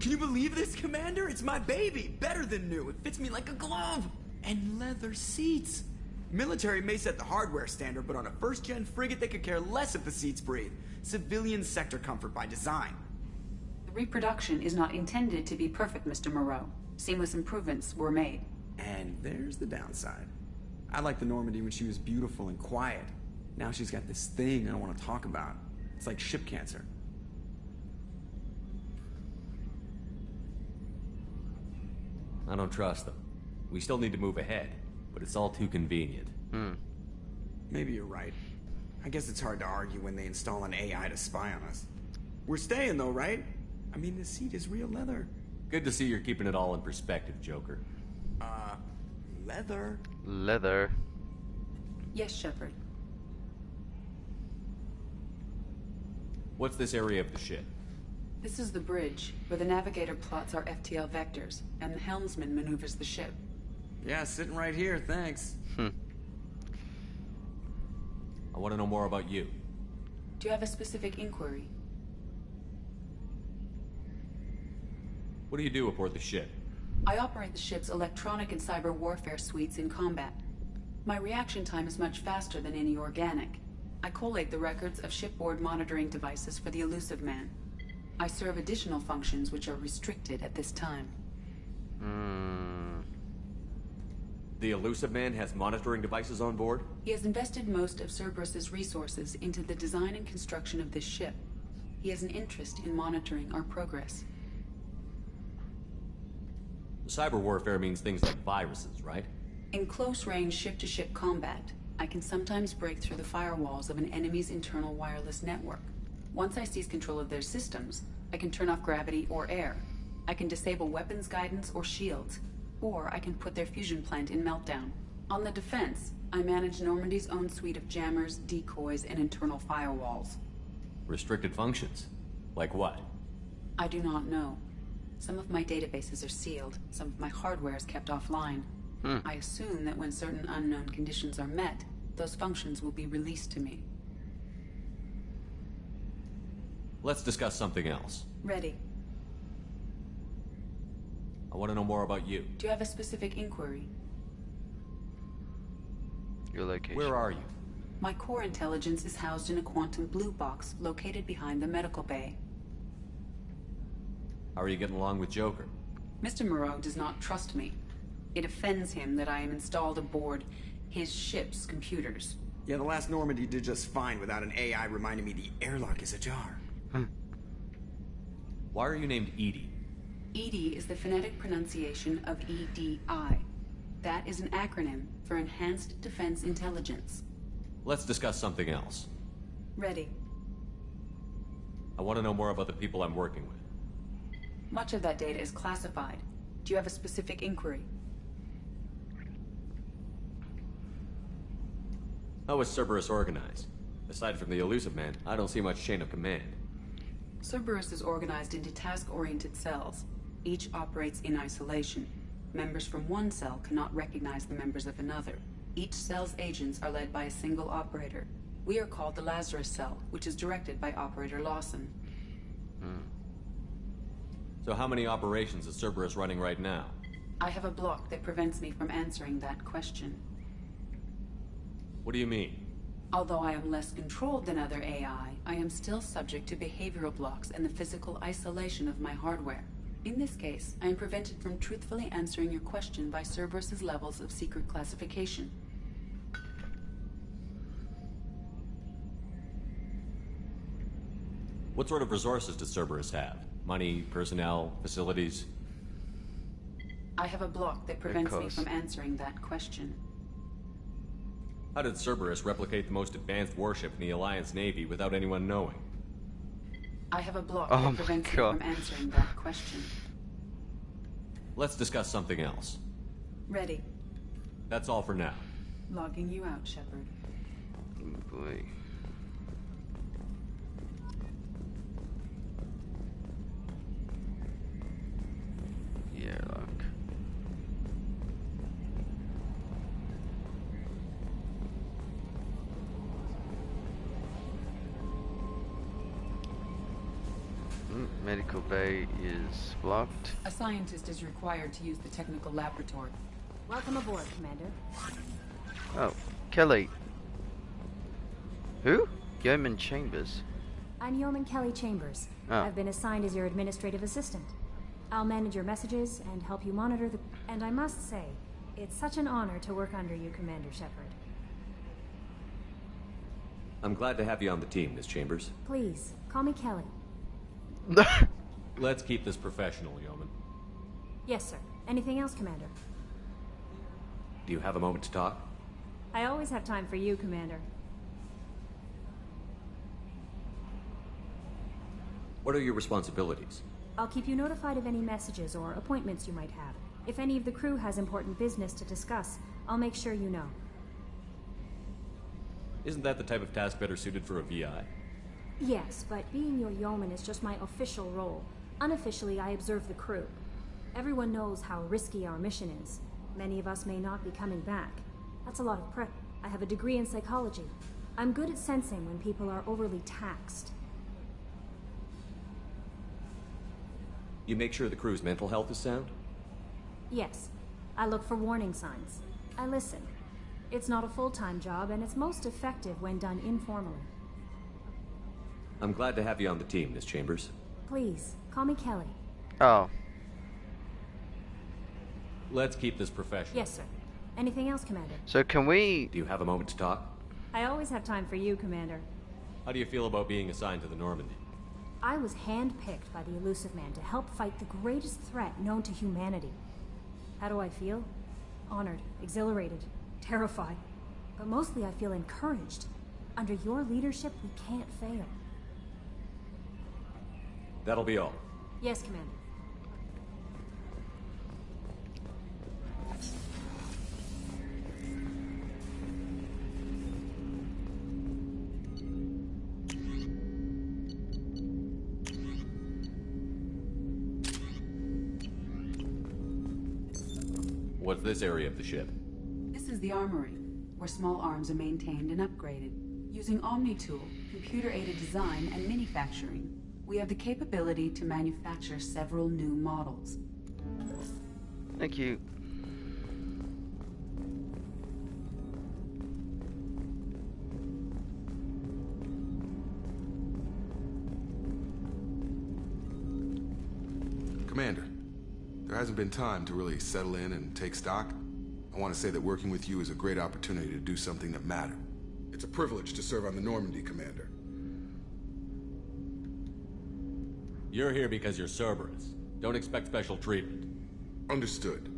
Can you believe this, Commander? It's my baby. Better than new. It fits me like a glove. And leather seats. Military may set the hardware standard, but on a first-gen frigate, they could care less if the seats breathe. Civilian sector comfort by design. The reproduction is not intended to be perfect, Mr. Moreau. Seamless improvements were made. And there's the downside. I liked the Normandy when she was beautiful and quiet. Now she's got this thing I don't want to talk about. It's like ship cancer. I don't trust them. We still need to move ahead, but it's all too convenient. Maybe you're right. I guess it's hard to argue when they install an AI to spy on us. We're staying though, right? I mean, the seat is real leather. Good to see you're keeping it all in perspective, Joker. Leather? Leather. Yes, Shepard. What's this area of the ship? This is the bridge, where the navigator plots our FTL vectors, and the helmsman maneuvers the ship. Yeah, sitting right here, thanks. I want to know more about you. Do you have a specific inquiry? What do you do aboard the ship? I operate the ship's electronic and cyber warfare suites in combat. My reaction time is much faster than any organic. I collate the records of shipboard monitoring devices for the Elusive Man. I serve additional functions which are restricted at this time. The Elusive Man has monitoring devices on board? He has invested most of Cerberus's resources into the design and construction of this ship. He has an interest in monitoring our progress. Cyber warfare means things like viruses, right? In close-range ship-to-ship combat, I can sometimes break through the firewalls of an enemy's internal wireless network. Once I seize control of their systems, I can turn off gravity or air. I can disable weapons guidance or shields, or I can put their fusion plant in meltdown. On the defense, I manage Normandy's own suite of jammers, decoys, and internal firewalls. Restricted functions? Like what? I do not know. Some of my databases are sealed, some of my hardware is kept offline. I assume that when certain unknown conditions are met, those functions will be released to me. Let's discuss something else. Ready. I want to know more about you. Do you have a specific inquiry? Your location. Where are you? My core intelligence is housed in a quantum blue box located behind the medical bay. How are you getting along with Joker? Mr. Moreau does not trust me. It offends him that I am installed aboard his ship's computers. Yeah, the last Normandy did just fine without an AI reminding me the airlock is ajar. Why are you named Edie? EDI is the phonetic pronunciation of EDI. That is an acronym for Enhanced Defense Intelligence. Let's discuss something else. Ready. I want to know more about the people I'm working with. Much of that data is classified. Do you have a specific inquiry? How is Cerberus organized? Aside from the Elusive Man, I don't see much chain of command. Cerberus is organized into task-oriented cells. Each operates in isolation. Members from one cell cannot recognize the members of another. Each cell's agents are led by a single operator. We are called the Lazarus Cell, which is directed by Operator Lawson. So how many operations is Cerberus running right now? I have a block that prevents me from answering that question. What do you mean? Although I am less controlled than other AI, I am still subject to behavioral blocks and the physical isolation of my hardware. In this case, I am prevented from truthfully answering your question by Cerberus's levels of secret classification. What sort of resources does Cerberus have? Money, personnel, facilities? I have a block that prevents me from answering that question. How did Cerberus replicate the most advanced warship in the Alliance Navy without anyone knowing? I have a block that prevents me from answering that question. Let's discuss something else. Ready. That's all for now. Logging you out, Shepard. Oh boy. Yeah, look. Medical bay is blocked. A scientist is required to use the technical laboratory. Welcome aboard, Commander. Oh, Kelly. Who? Yeoman Chambers. I'm Yeoman Kelly Chambers. Oh. I've been assigned as your administrative assistant. I'll manage your messages and help you monitor the... And I must say, it's such an honor to work under you, Commander Shepard. I'm glad to have you on the team, Miss Chambers. Please, call me Kelly. Let's keep this professional, Yeoman. Yes, sir. Anything else, Commander? Do you have a moment to talk? I always have time for you, Commander. What are your responsibilities? I'll keep you notified of any messages or appointments you might have. If any of the crew has important business to discuss, I'll make sure you know. Isn't that the type of task better suited for a VI? Yes, but being your yeoman is just my official role. Unofficially, I observe the crew. Everyone knows how risky our mission is. Many of us may not be coming back. That's a lot of prep. I have a degree in psychology. I'm good at sensing when people are overly taxed. You make sure the crew's mental health is sound? Yes. I look for warning signs. I listen. It's not a full-time job, and it's most effective when done informally. I'm glad to have you on the team, Miss Chambers. Please, call me Kelly. Oh. Let's keep this professional. Yes, sir. Anything else, Commander? So can we... Do you have a moment to talk? I always have time for you, Commander. How do you feel about being assigned to the Normandy? I was handpicked by the Elusive Man to help fight the greatest threat known to humanity. How do I feel? Honored, exhilarated, terrified. But mostly I feel encouraged. Under your leadership, we can't fail. That'll be all. Yes, Commander. What's this area of the ship? This is the armory, where small arms are maintained and upgraded. Using Omni-Tool, computer-aided design, and manufacturing, we have the capability to manufacture several new models. Thank you. Commander, there hasn't been time to really settle in and take stock. I want to say that working with you is a great opportunity to do something that mattered. It's a privilege to serve on the Normandy, Commander. You're here because you're Cerberus. Don't expect special treatment. Understood.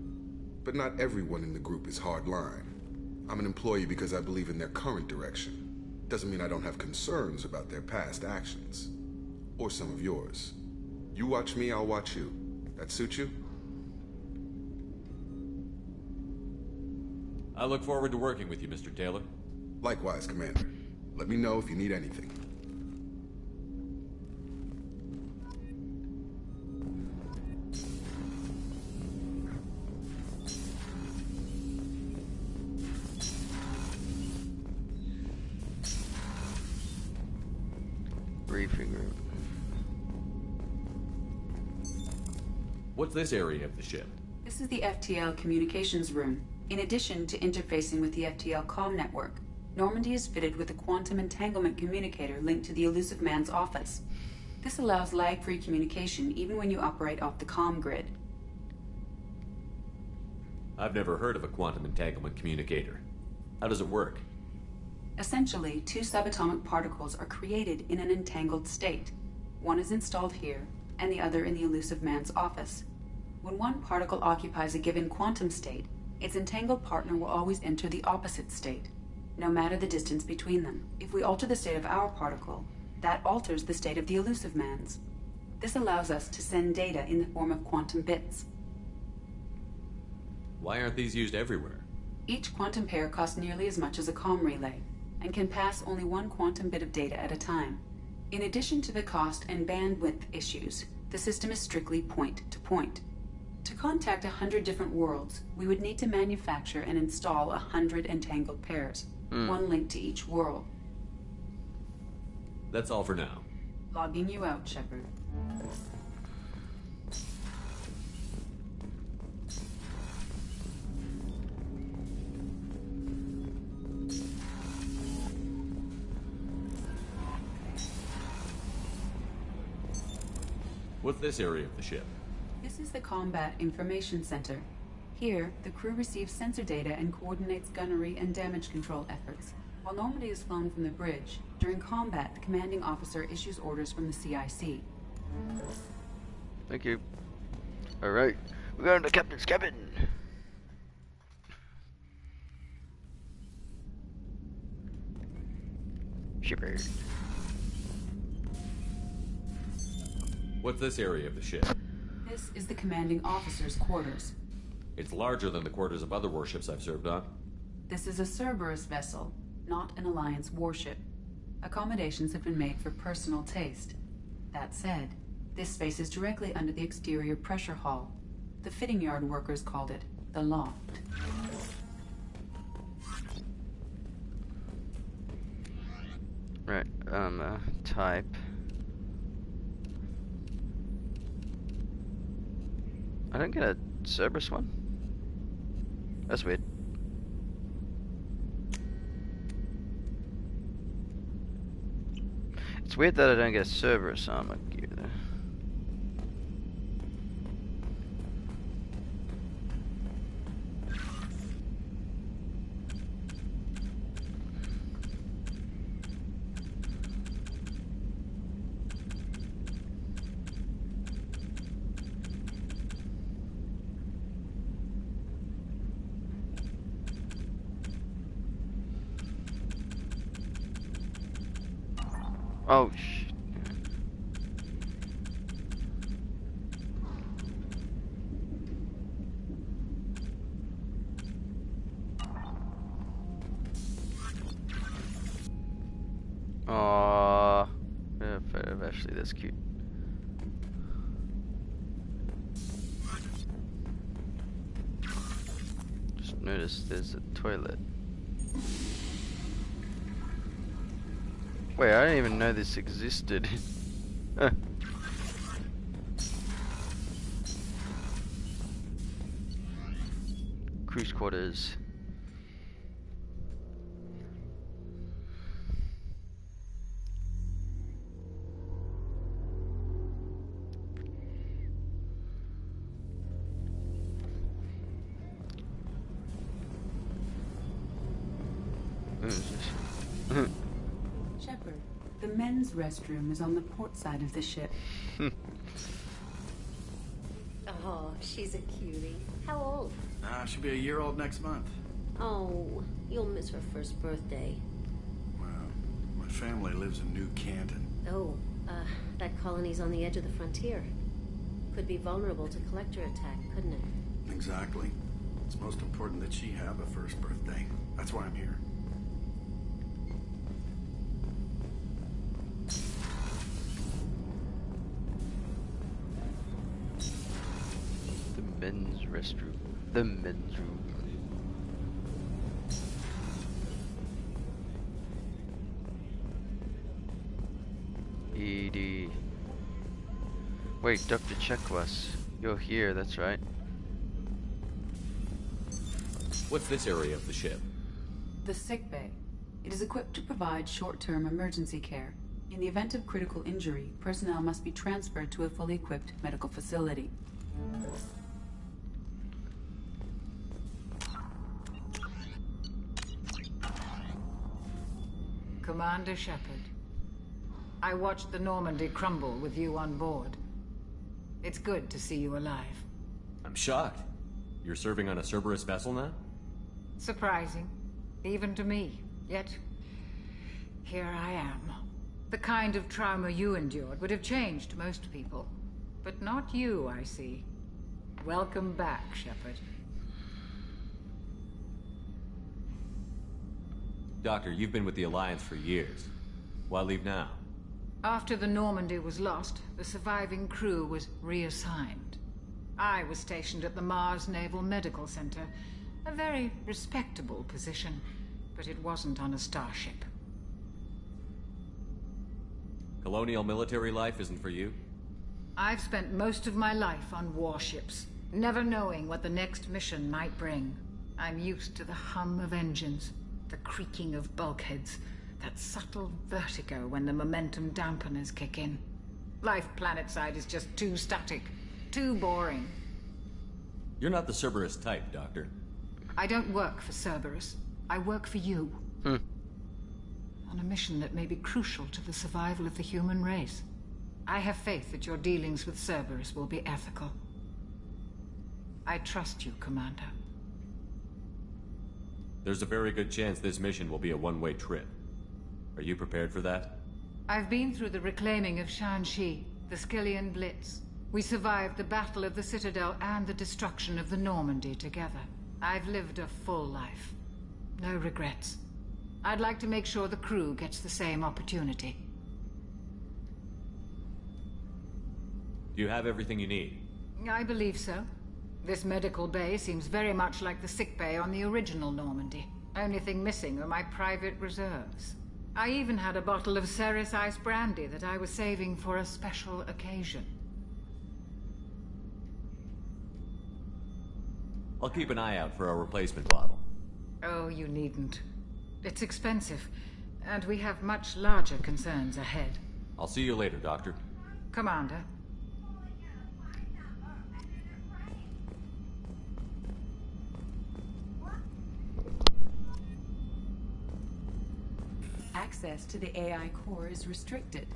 But not everyone in the group is hardline. I'm an employee because I believe in their current direction. Doesn't mean I don't have concerns about their past actions. Or some of yours. You watch me, I'll watch you. That suit you? I look forward to working with you, Mr. Taylor. Likewise, Commander. Let me know if you need anything. Briefing room. What's this area of the ship? This is the FTL communications room. In addition to interfacing with the FTL comm network, Normandy is fitted with a quantum entanglement communicator linked to the Elusive Man's office. This allows lag-free communication even when you operate off the comm grid. I've never heard of a quantum entanglement communicator. How does it work? Essentially, two subatomic particles are created in an entangled state. One is installed here, and the other in the Elusive Man's office. When one particle occupies a given quantum state, its entangled partner will always enter the opposite state, no matter the distance between them. If we alter the state of our particle, that alters the state of the Elusive Man's. This allows us to send data in the form of quantum bits. Why aren't these used everywhere? Each quantum pair costs nearly as much as a comm relay, and can pass only one quantum bit of data at a time. In addition to the cost and bandwidth issues, the system is strictly point-to-point. To contact 100 different worlds, we would need to manufacture and install 100 entangled pairs, one link to each world. That's all for now. Logging you out, Shepard. What's this area of the ship? This is the Combat Information Center. Here, the crew receives sensor data and coordinates gunnery and damage control efforts. While Normandy is flown from the bridge, during combat, the commanding officer issues orders from the CIC. Thank you. Alright, we're going to Captain's cabin. Shepard. What's this area of the ship? This is the commanding officer's quarters. It's larger than the quarters of other warships I've served on. This is a Cerberus vessel, not an Alliance warship. Accommodations have been made for personal taste. That said, this space is directly under the exterior pressure hull. The fitting yard workers called it the loft. Right, type. I don't get a Cerberus one? That's weird. It's weird that I don't get a Cerberus armor gear though. Oh, shit. Aww. Actually, that's cute. Just noticed there's a toilet. Wait, I didn't even know this existed. Cruise quarters. What is this? Shepard, the men's restroom is on the port side of the ship. Oh, she's a cutie. How old? She'll be a year old next month. Oh, you'll miss her first birthday. Well, my family lives in New Canton. Oh, that colony's on the edge of the frontier. Could be vulnerable to collector attack, couldn't it? Exactly. It's most important that she have a first birthday. That's why I'm here. The men's restroom. The men's room. ED. Wait, Dr. Chekwas. You're here, that's right. What's this area of the ship? The sick bay. It is equipped to provide short-term emergency care. In the event of critical injury, personnel must be transferred to a fully equipped medical facility. Commander Shepard, I watched the Normandy crumble with you on board. It's good to see you alive. I'm shocked. You're serving on a Cerberus vessel now? Surprising, even to me. Yet, here I am. The kind of trauma you endured would have changed most people. But not you, I see. Welcome back, Shepard. Doctor, you've been with the Alliance for years. Why leave now? After the Normandy was lost, the surviving crew was reassigned. I was stationed at the Mars Naval Medical Center, a very respectable position, but it wasn't on a starship. Colonial military life isn't for you? I've spent most of my life on warships, never knowing what the next mission might bring. I'm used to the hum of engines, the creaking of bulkheads, that subtle vertigo when the momentum dampeners kick in. Life planetside is just too static, too boring. You're not the Cerberus type, Doctor. I don't work for Cerberus. I work for you. On a mission that may be crucial to the survival of the human race. I have faith that your dealings with Cerberus will be ethical. I trust you, Commander. There's a very good chance this mission will be a one-way trip. Are you prepared for that? I've been through the reclaiming of Shanxi, the Skillian Blitz. We survived the Battle of the Citadel and the destruction of the Normandy together. I've lived a full life. No regrets. I'd like to make sure the crew gets the same opportunity. Do you have everything you need? I believe so. This medical bay seems very much like the sick bay on the original Normandy. Only thing missing are my private reserves. I even had a bottle of Ceres Ice brandy that I was saving for a special occasion. I'll keep an eye out for a replacement bottle. Oh, you needn't. It's expensive, and we have much larger concerns ahead. I'll see you later, Doctor. Commander. Access to the AI core is restricted.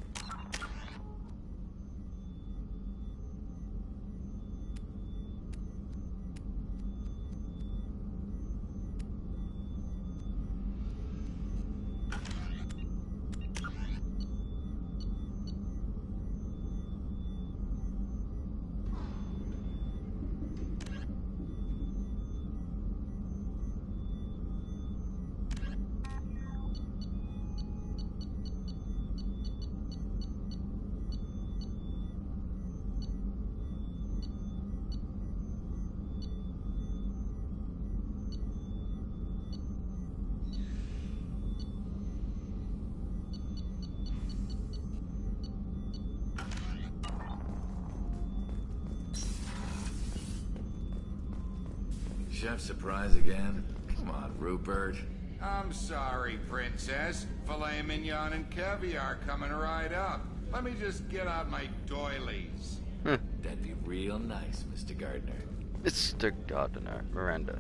Chef surprise again? Come on, Rupert. I'm sorry, Princess. Filet mignon and caviar coming right up. Let me just get out my doilies. That'd be real nice, Mr. Gardner. Mr. Gardner, Miranda.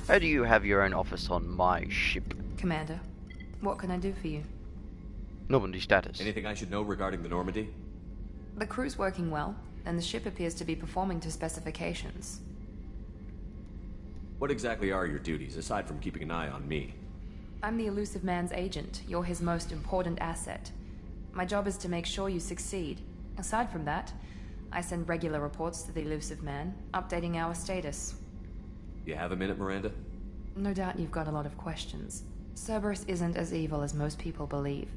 How do you have your own office on my ship? Commander, what can I do for you? Normandy status. Anything I should know regarding the Normandy? The crew's working well, and the ship appears to be performing to specifications. What exactly are your duties, aside from keeping an eye on me? I'm the Elusive Man's agent. You're his most important asset. My job is to make sure you succeed. Aside from that, I send regular reports to the Elusive Man, updating our status. You have a minute, Miranda? No doubt you've got a lot of questions. Cerberus isn't as evil as most people believe.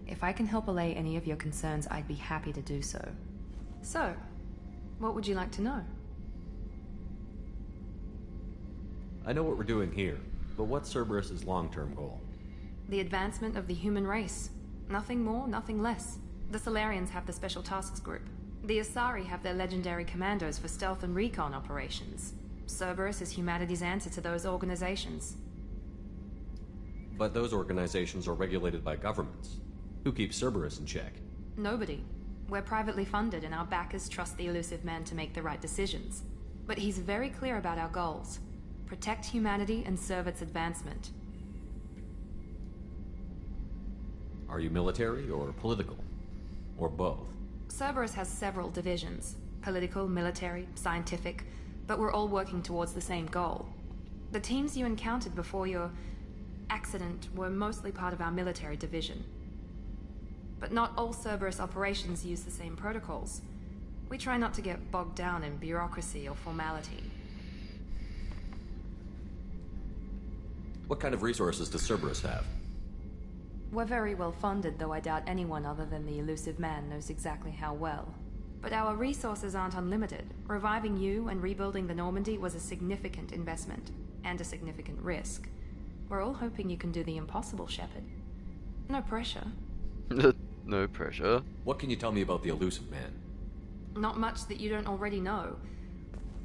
If I can help allay any of your concerns, I'd be happy to do so. So, what would you like to know? I know what we're doing here, but what's Cerberus's long-term goal? The advancement of the human race. Nothing more, nothing less. The Solarians have the Special Tasks Group. The Asari have their legendary commandos for stealth and recon operations. Cerberus is humanity's answer to those organizations. But those organizations are regulated by governments. Who keeps Cerberus in check? Nobody. We're privately funded and our backers trust the Elusive Man to make the right decisions. But he's very clear about our goals. Protect humanity and serve its advancement. Are you military or political? Or both? Cerberus has several divisions. Political, military, scientific, but we're all working towards the same goal. The teams you encountered before your accident were mostly part of our military division. But not all Cerberus operations use the same protocols. We try not to get bogged down in bureaucracy or formality. What kind of resources does Cerberus have? We're very well funded, though I doubt anyone other than the Elusive Man knows exactly how well. But our resources aren't unlimited. Reviving you and rebuilding the Normandy was a significant investment, and a significant risk. We're all hoping you can do the impossible, Shepard. No pressure. No pressure. What can you tell me about the Elusive Man? Not much that you don't already know.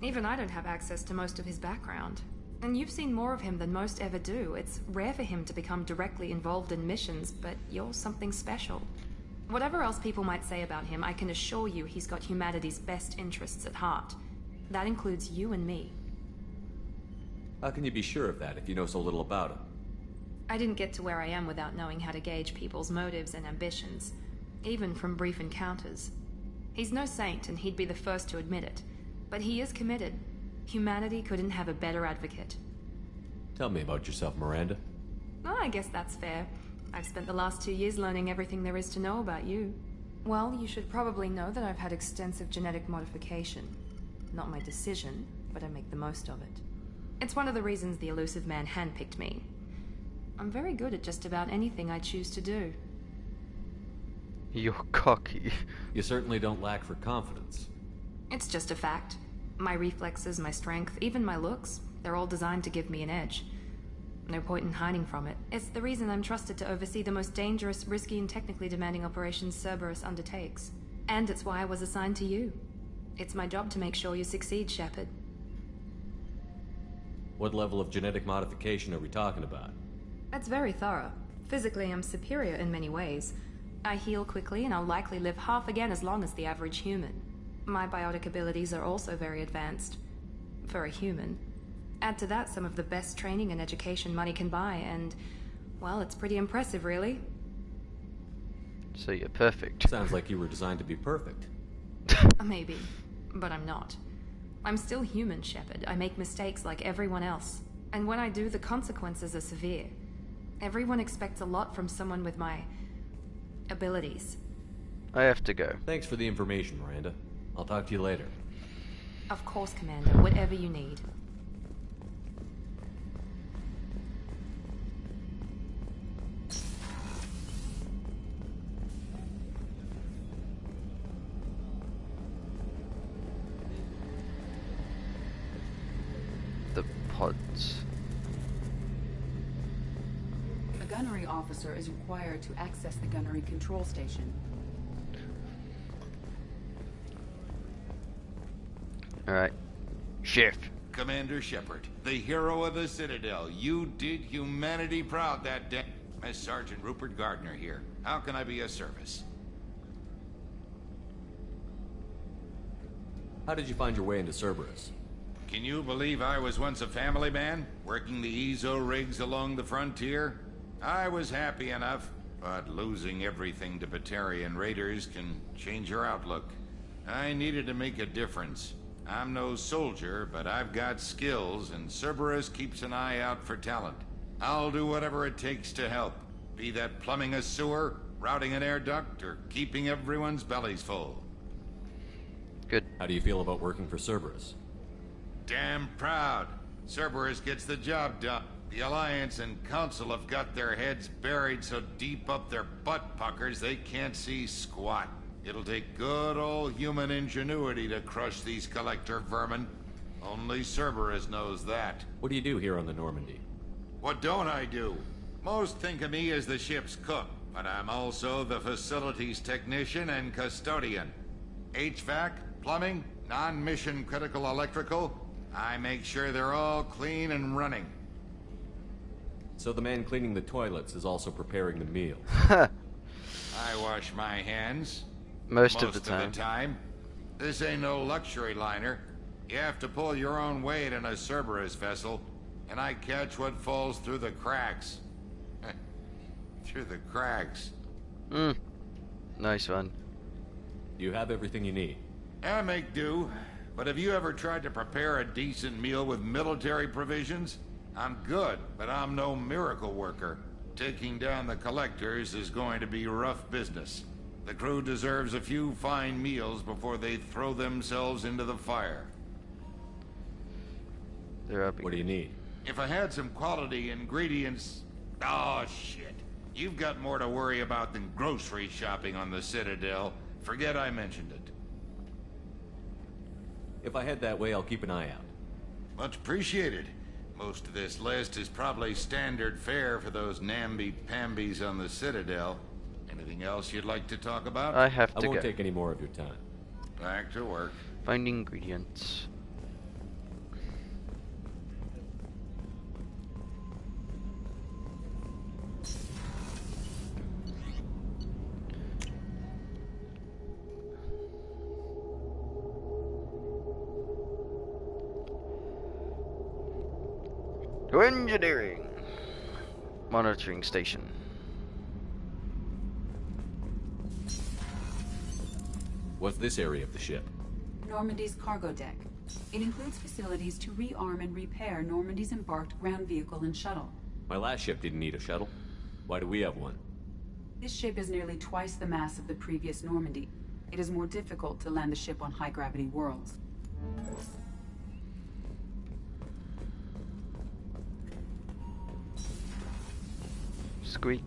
Even I don't have access to most of his background. And you've seen more of him than most ever do. It's rare for him to become directly involved in missions, but you're something special. Whatever else people might say about him, I can assure you he's got humanity's best interests at heart. That includes you and me. How can you be sure of that if you know so little about him? I didn't get to where I am without knowing how to gauge people's motives and ambitions, even from brief encounters. He's no saint, and he'd be the first to admit it. But he is committed. Humanity couldn't have a better advocate. Tell me about yourself, Miranda. Oh, I guess that's fair. I've spent the last 2 years learning everything there is to know about you. Well, you should probably know that I've had extensive genetic modification. Not my decision, but I make the most of it. It's one of the reasons the elusive man handpicked me. I'm very good at just about anything I choose to do. You're cocky. You certainly don't lack for confidence. It's just a fact. My reflexes, my strength, even my looks, they're all designed to give me an edge. No point in hiding from it. It's the reason I'm trusted to oversee the most dangerous, risky, and technically demanding operations Cerberus undertakes. And it's why I was assigned to you. It's my job to make sure you succeed, Shepard. What level of genetic modification are we talking about? That's very thorough. Physically, I'm superior in many ways. I heal quickly, and I'll likely live half again as long as the average human. My biotic abilities are also very advanced. For a human. Add to that some of the best training and education money can buy, and, well, it's pretty impressive, really. So you're perfect. Sounds like you were designed to be perfect. Maybe, but I'm not. I'm still human, Shepard. I make mistakes like everyone else. And when I do, the consequences are severe. Everyone expects a lot from someone with my abilities. I have to go. Thanks for the information, Miranda. I'll talk to you later. Of course, Commander. Whatever you need. The pods. A gunnery officer is required to access the gunnery control station. Alright. Shift. Commander Shepard, the hero of the Citadel. You did humanity proud that day. As Sergeant Rupert Gardner here. How can I be of service? How did you find your way into Cerberus? Can you believe I was once a family man, working the EZO rigs along the frontier? I was happy enough, but losing everything to Batarian raiders can change your outlook. I needed to make a difference. I'm no soldier, but I've got skills, and Cerberus keeps an eye out for talent. I'll do whatever it takes to help, be that plumbing a sewer, routing an air duct, or keeping everyone's bellies full. Good. How do you feel about working for Cerberus? Damn proud. Cerberus gets the job done. The Alliance and Council have got their heads buried so deep up their butt puckers they can't see squat. It'll take good old human ingenuity to crush these collector vermin. Only Cerberus knows that. What do you do here on the Normandy? What don't I do? Most think of me as the ship's cook, but I'm also the facilities technician and custodian. HVAC, plumbing, non-mission critical electrical. I make sure they're all clean and running. So the man cleaning the toilets is also preparing the meal. I wash my hands. Most of the time. This ain't no luxury liner. You have to pull your own weight in a Cerberus vessel, and I catch what falls through the cracks. Through the cracks. Nice one. You have everything you need. I make do, but have you ever tried to prepare a decent meal with military provisions? I'm good, but I'm no miracle worker. Taking down the collectors is going to be rough business. The crew deserves a few fine meals before they throw themselves into the fire. What do you need? If I had some quality ingredients... Oh, shit. You've got more to worry about than grocery shopping on the Citadel. Forget I mentioned it. If I head that way, I'll keep an eye out. Much appreciated. Most of this list is probably standard fare for those namby-pambies on the Citadel. Anything else you'd like to talk about? I have to go. I won't take any more of your time. Back to work. Find ingredients. Engineering. Monitoring station. What's this area of the ship? Normandy's cargo deck. It includes facilities to rearm and repair Normandy's embarked ground vehicle and shuttle. My last ship didn't need a shuttle. Why do we have one? This ship is nearly twice the mass of the previous Normandy. It is more difficult to land the ship on high-gravity worlds. Squeak.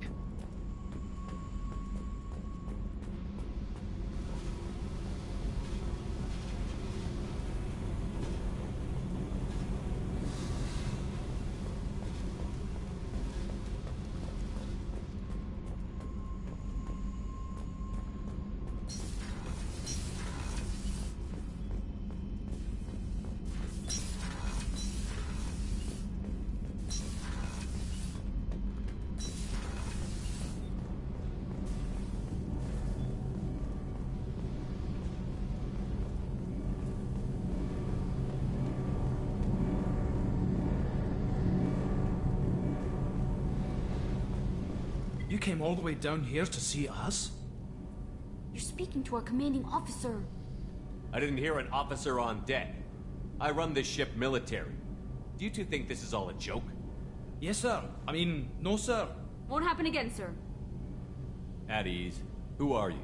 You came all the way down here to see us? You're speaking to our commanding officer. I didn't hear an officer on deck. I run this ship military. Do you two think this is all a joke? Yes, sir. I mean, no, sir. Won't happen again, sir. At ease. Who are you?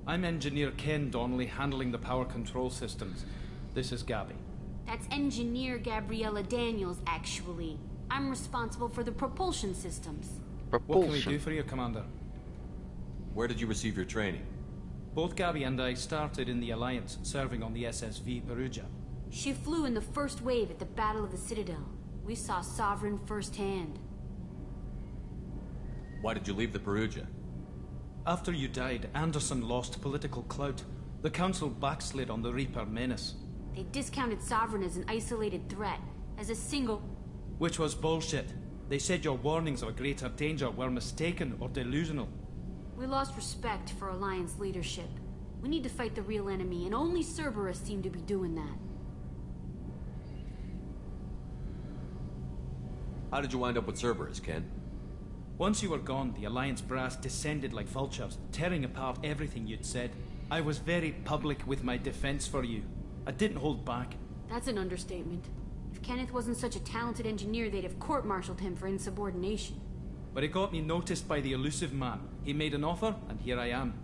I'm Engineer Ken Donnelly, handling the power control systems. This is Gabby. That's Engineer Gabriella Daniels, actually. I'm responsible for the propulsion systems. What can we do for you, Commander? Where did you receive your training? Both Gabby and I started in the Alliance, serving on the SSV Perugia. She flew in the first wave at the Battle of the Citadel. We saw Sovereign firsthand. Why did you leave the Perugia? After you died, Anderson lost political clout. The Council backslid on the Reaper menace. They discounted Sovereign as an isolated threat, as a single... Which was bullshit. They said your warnings of a greater danger were mistaken or delusional. We lost respect for Alliance leadership. We need to fight the real enemy, and only Cerberus seemed to be doing that. How did you wind up with Cerberus, Ken? Once you were gone, the Alliance brass descended like vultures, tearing apart everything you'd said. I was very public with my defense for you. I didn't hold back. That's an understatement. If Kenneth wasn't such a talented engineer, they'd have court-martialed him for insubordination. But it got me noticed by the elusive man. He made an offer, and here I am.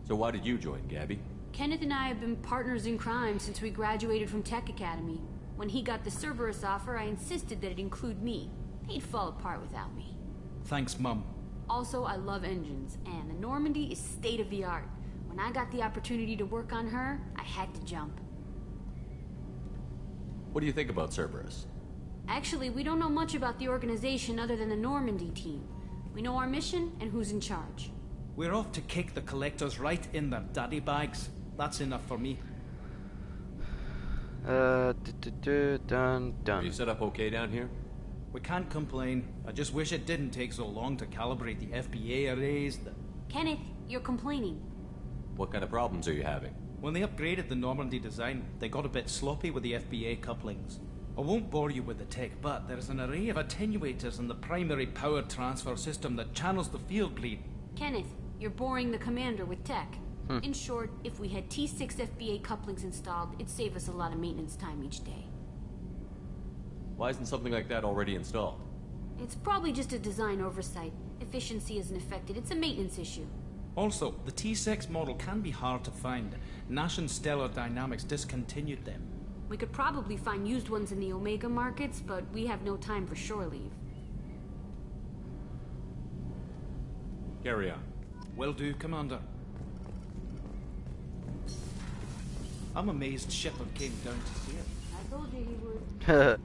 So why did you join, Gabby? Kenneth and I have been partners in crime since we graduated from Tech Academy. When he got the Cerberus offer, I insisted that it include me. They'd fall apart without me. Thanks, Mum. Also, I love engines, and the Normandy is state-of-the-art. When I got the opportunity to work on her, I had to jump. What do you think about Cerberus? Actually, we don't know much about the organization other than the Normandy team. We know our mission and who's in charge. We're off to kick the Collectors right in their daddy bags. That's enough for me. Done. Are you set up okay down here? We can't complain. I just wish it didn't take so long to calibrate the FBA arrays. Kenneth, you're complaining. What kind of problems are you having? When they upgraded the Normandy design, they got a bit sloppy with the FBA couplings. I won't bore you with the tech, but there's an array of attenuators in the primary power transfer system that channels the field bleed. Kenneth, you're boring the commander with tech. In short, if we had T6 FBA couplings installed, it'd save us a lot of maintenance time each day. Why isn't something like that already installed? It's probably just a design oversight. Efficiency isn't affected. It's a maintenance issue. Also, the T6 model can be hard to find. Nash and Stellar Dynamics discontinued them. We could probably find used ones in the Omega markets, but we have no time for shore leave. Carry on. Will do, Commander. I'm amazed Shepard came down to see it. I told you he would.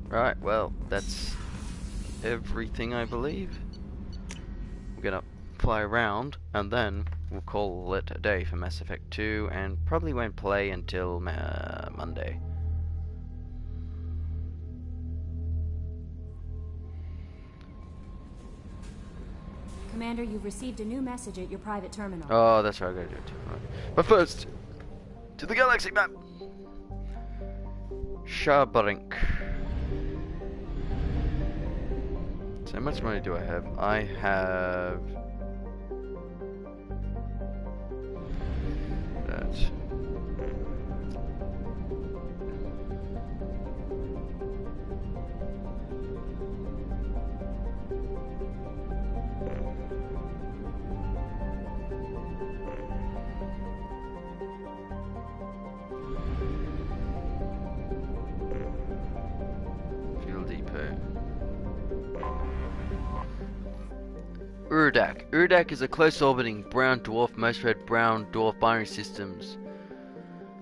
Right, well, that's everything, I believe. We're gonna fly around, and then we'll call it a day for Mass Effect 2, and probably won't play until Monday. Commander, you've received a new message at your private terminal. Oh, that's right, I gotta do it. Right. But first, To the galaxy map! Shepard. So how much money do I have? I have... that. Urdak is a close-orbiting brown dwarf. Most red brown dwarf binary systems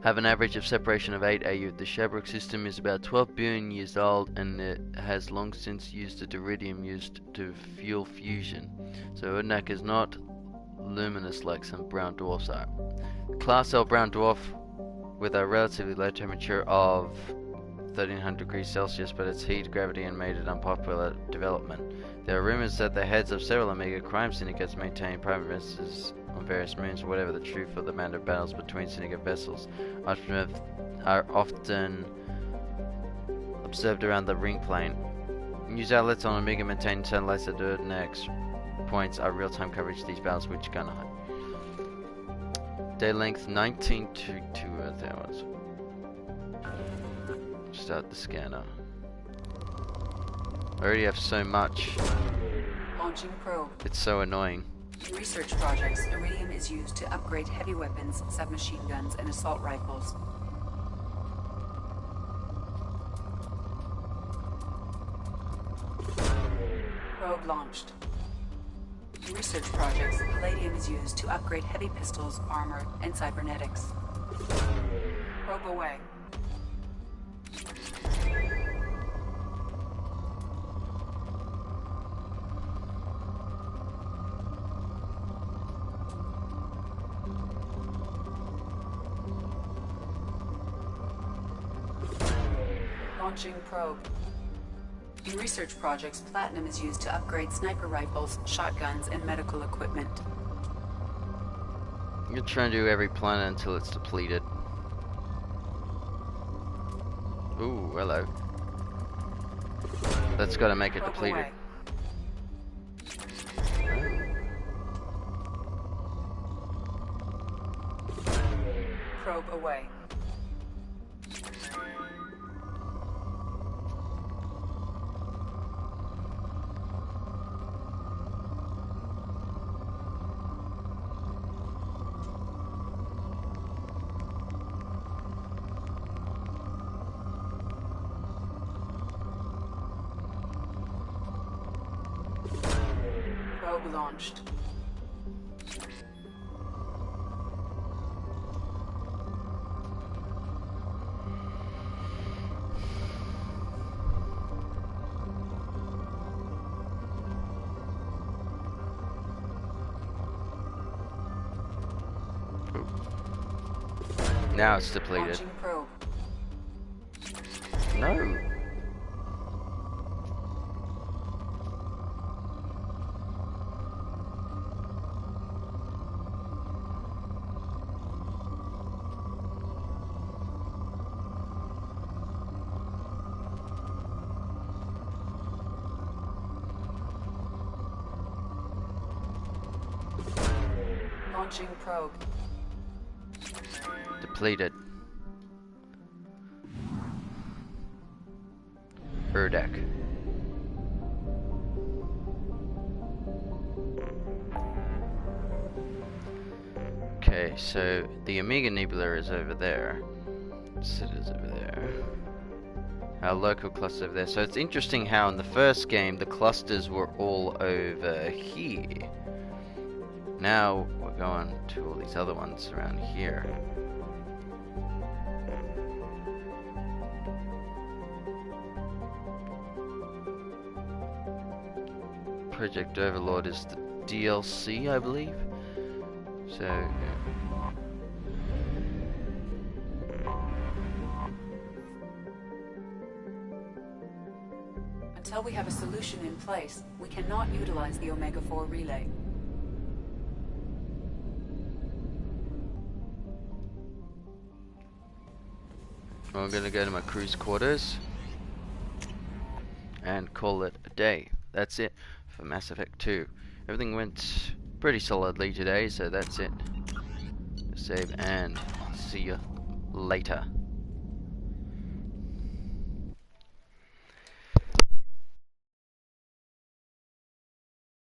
have an average of separation of 8 AU. The Shepard system is about 12 billion years old, and it has long since used the iridium used to fuel fusion. So Urdak is not luminous like some brown dwarfs are. Class L brown dwarf with a relatively low temperature of 1300 degrees Celsius, but its heat, gravity, and made it unpopular development. There are rumors that the heads of several Omega crime syndicates maintain private bases on various moons. Whatever the truth of the amount of battles between syndicate vessels are often observed around the ring plane. News outlets on Omega maintain satellites at the next points are real-time coverage of these battles, which gonna hide. Day length 19 to 2 Earth hours. Start the scanner. I already have so much. Launching probe. It's so annoying. In research projects, iridium is used to upgrade heavy weapons, submachine guns, and assault rifles. Probe launched. In research projects, palladium is used to upgrade heavy pistols, armor, and cybernetics. Probe away. Launching probe. In research projects, platinum is used to upgrade sniper rifles, shotguns, and medical equipment. You're trying to do every planet until it's depleted. Ooh, hello. That's gotta make it depleted. Probe away. Probe launched. Now it's depleted. Launching probe. No. Launching probe. Depleted. Urdak. Okay, so the Omega Nebula is over there. City's over there. Our local cluster over there. So it's interesting how in the first game the clusters were all over here. Now we're going to all these other ones around here. Project Overlord is the DLC, I believe. So Until we have a solution in place, we cannot utilize the Omega-4 relay. I'm gonna go to my crew's quarters and call it a day. That's it for Mass Effect 2. Everything went pretty solidly today, so that's it. Save and see you later.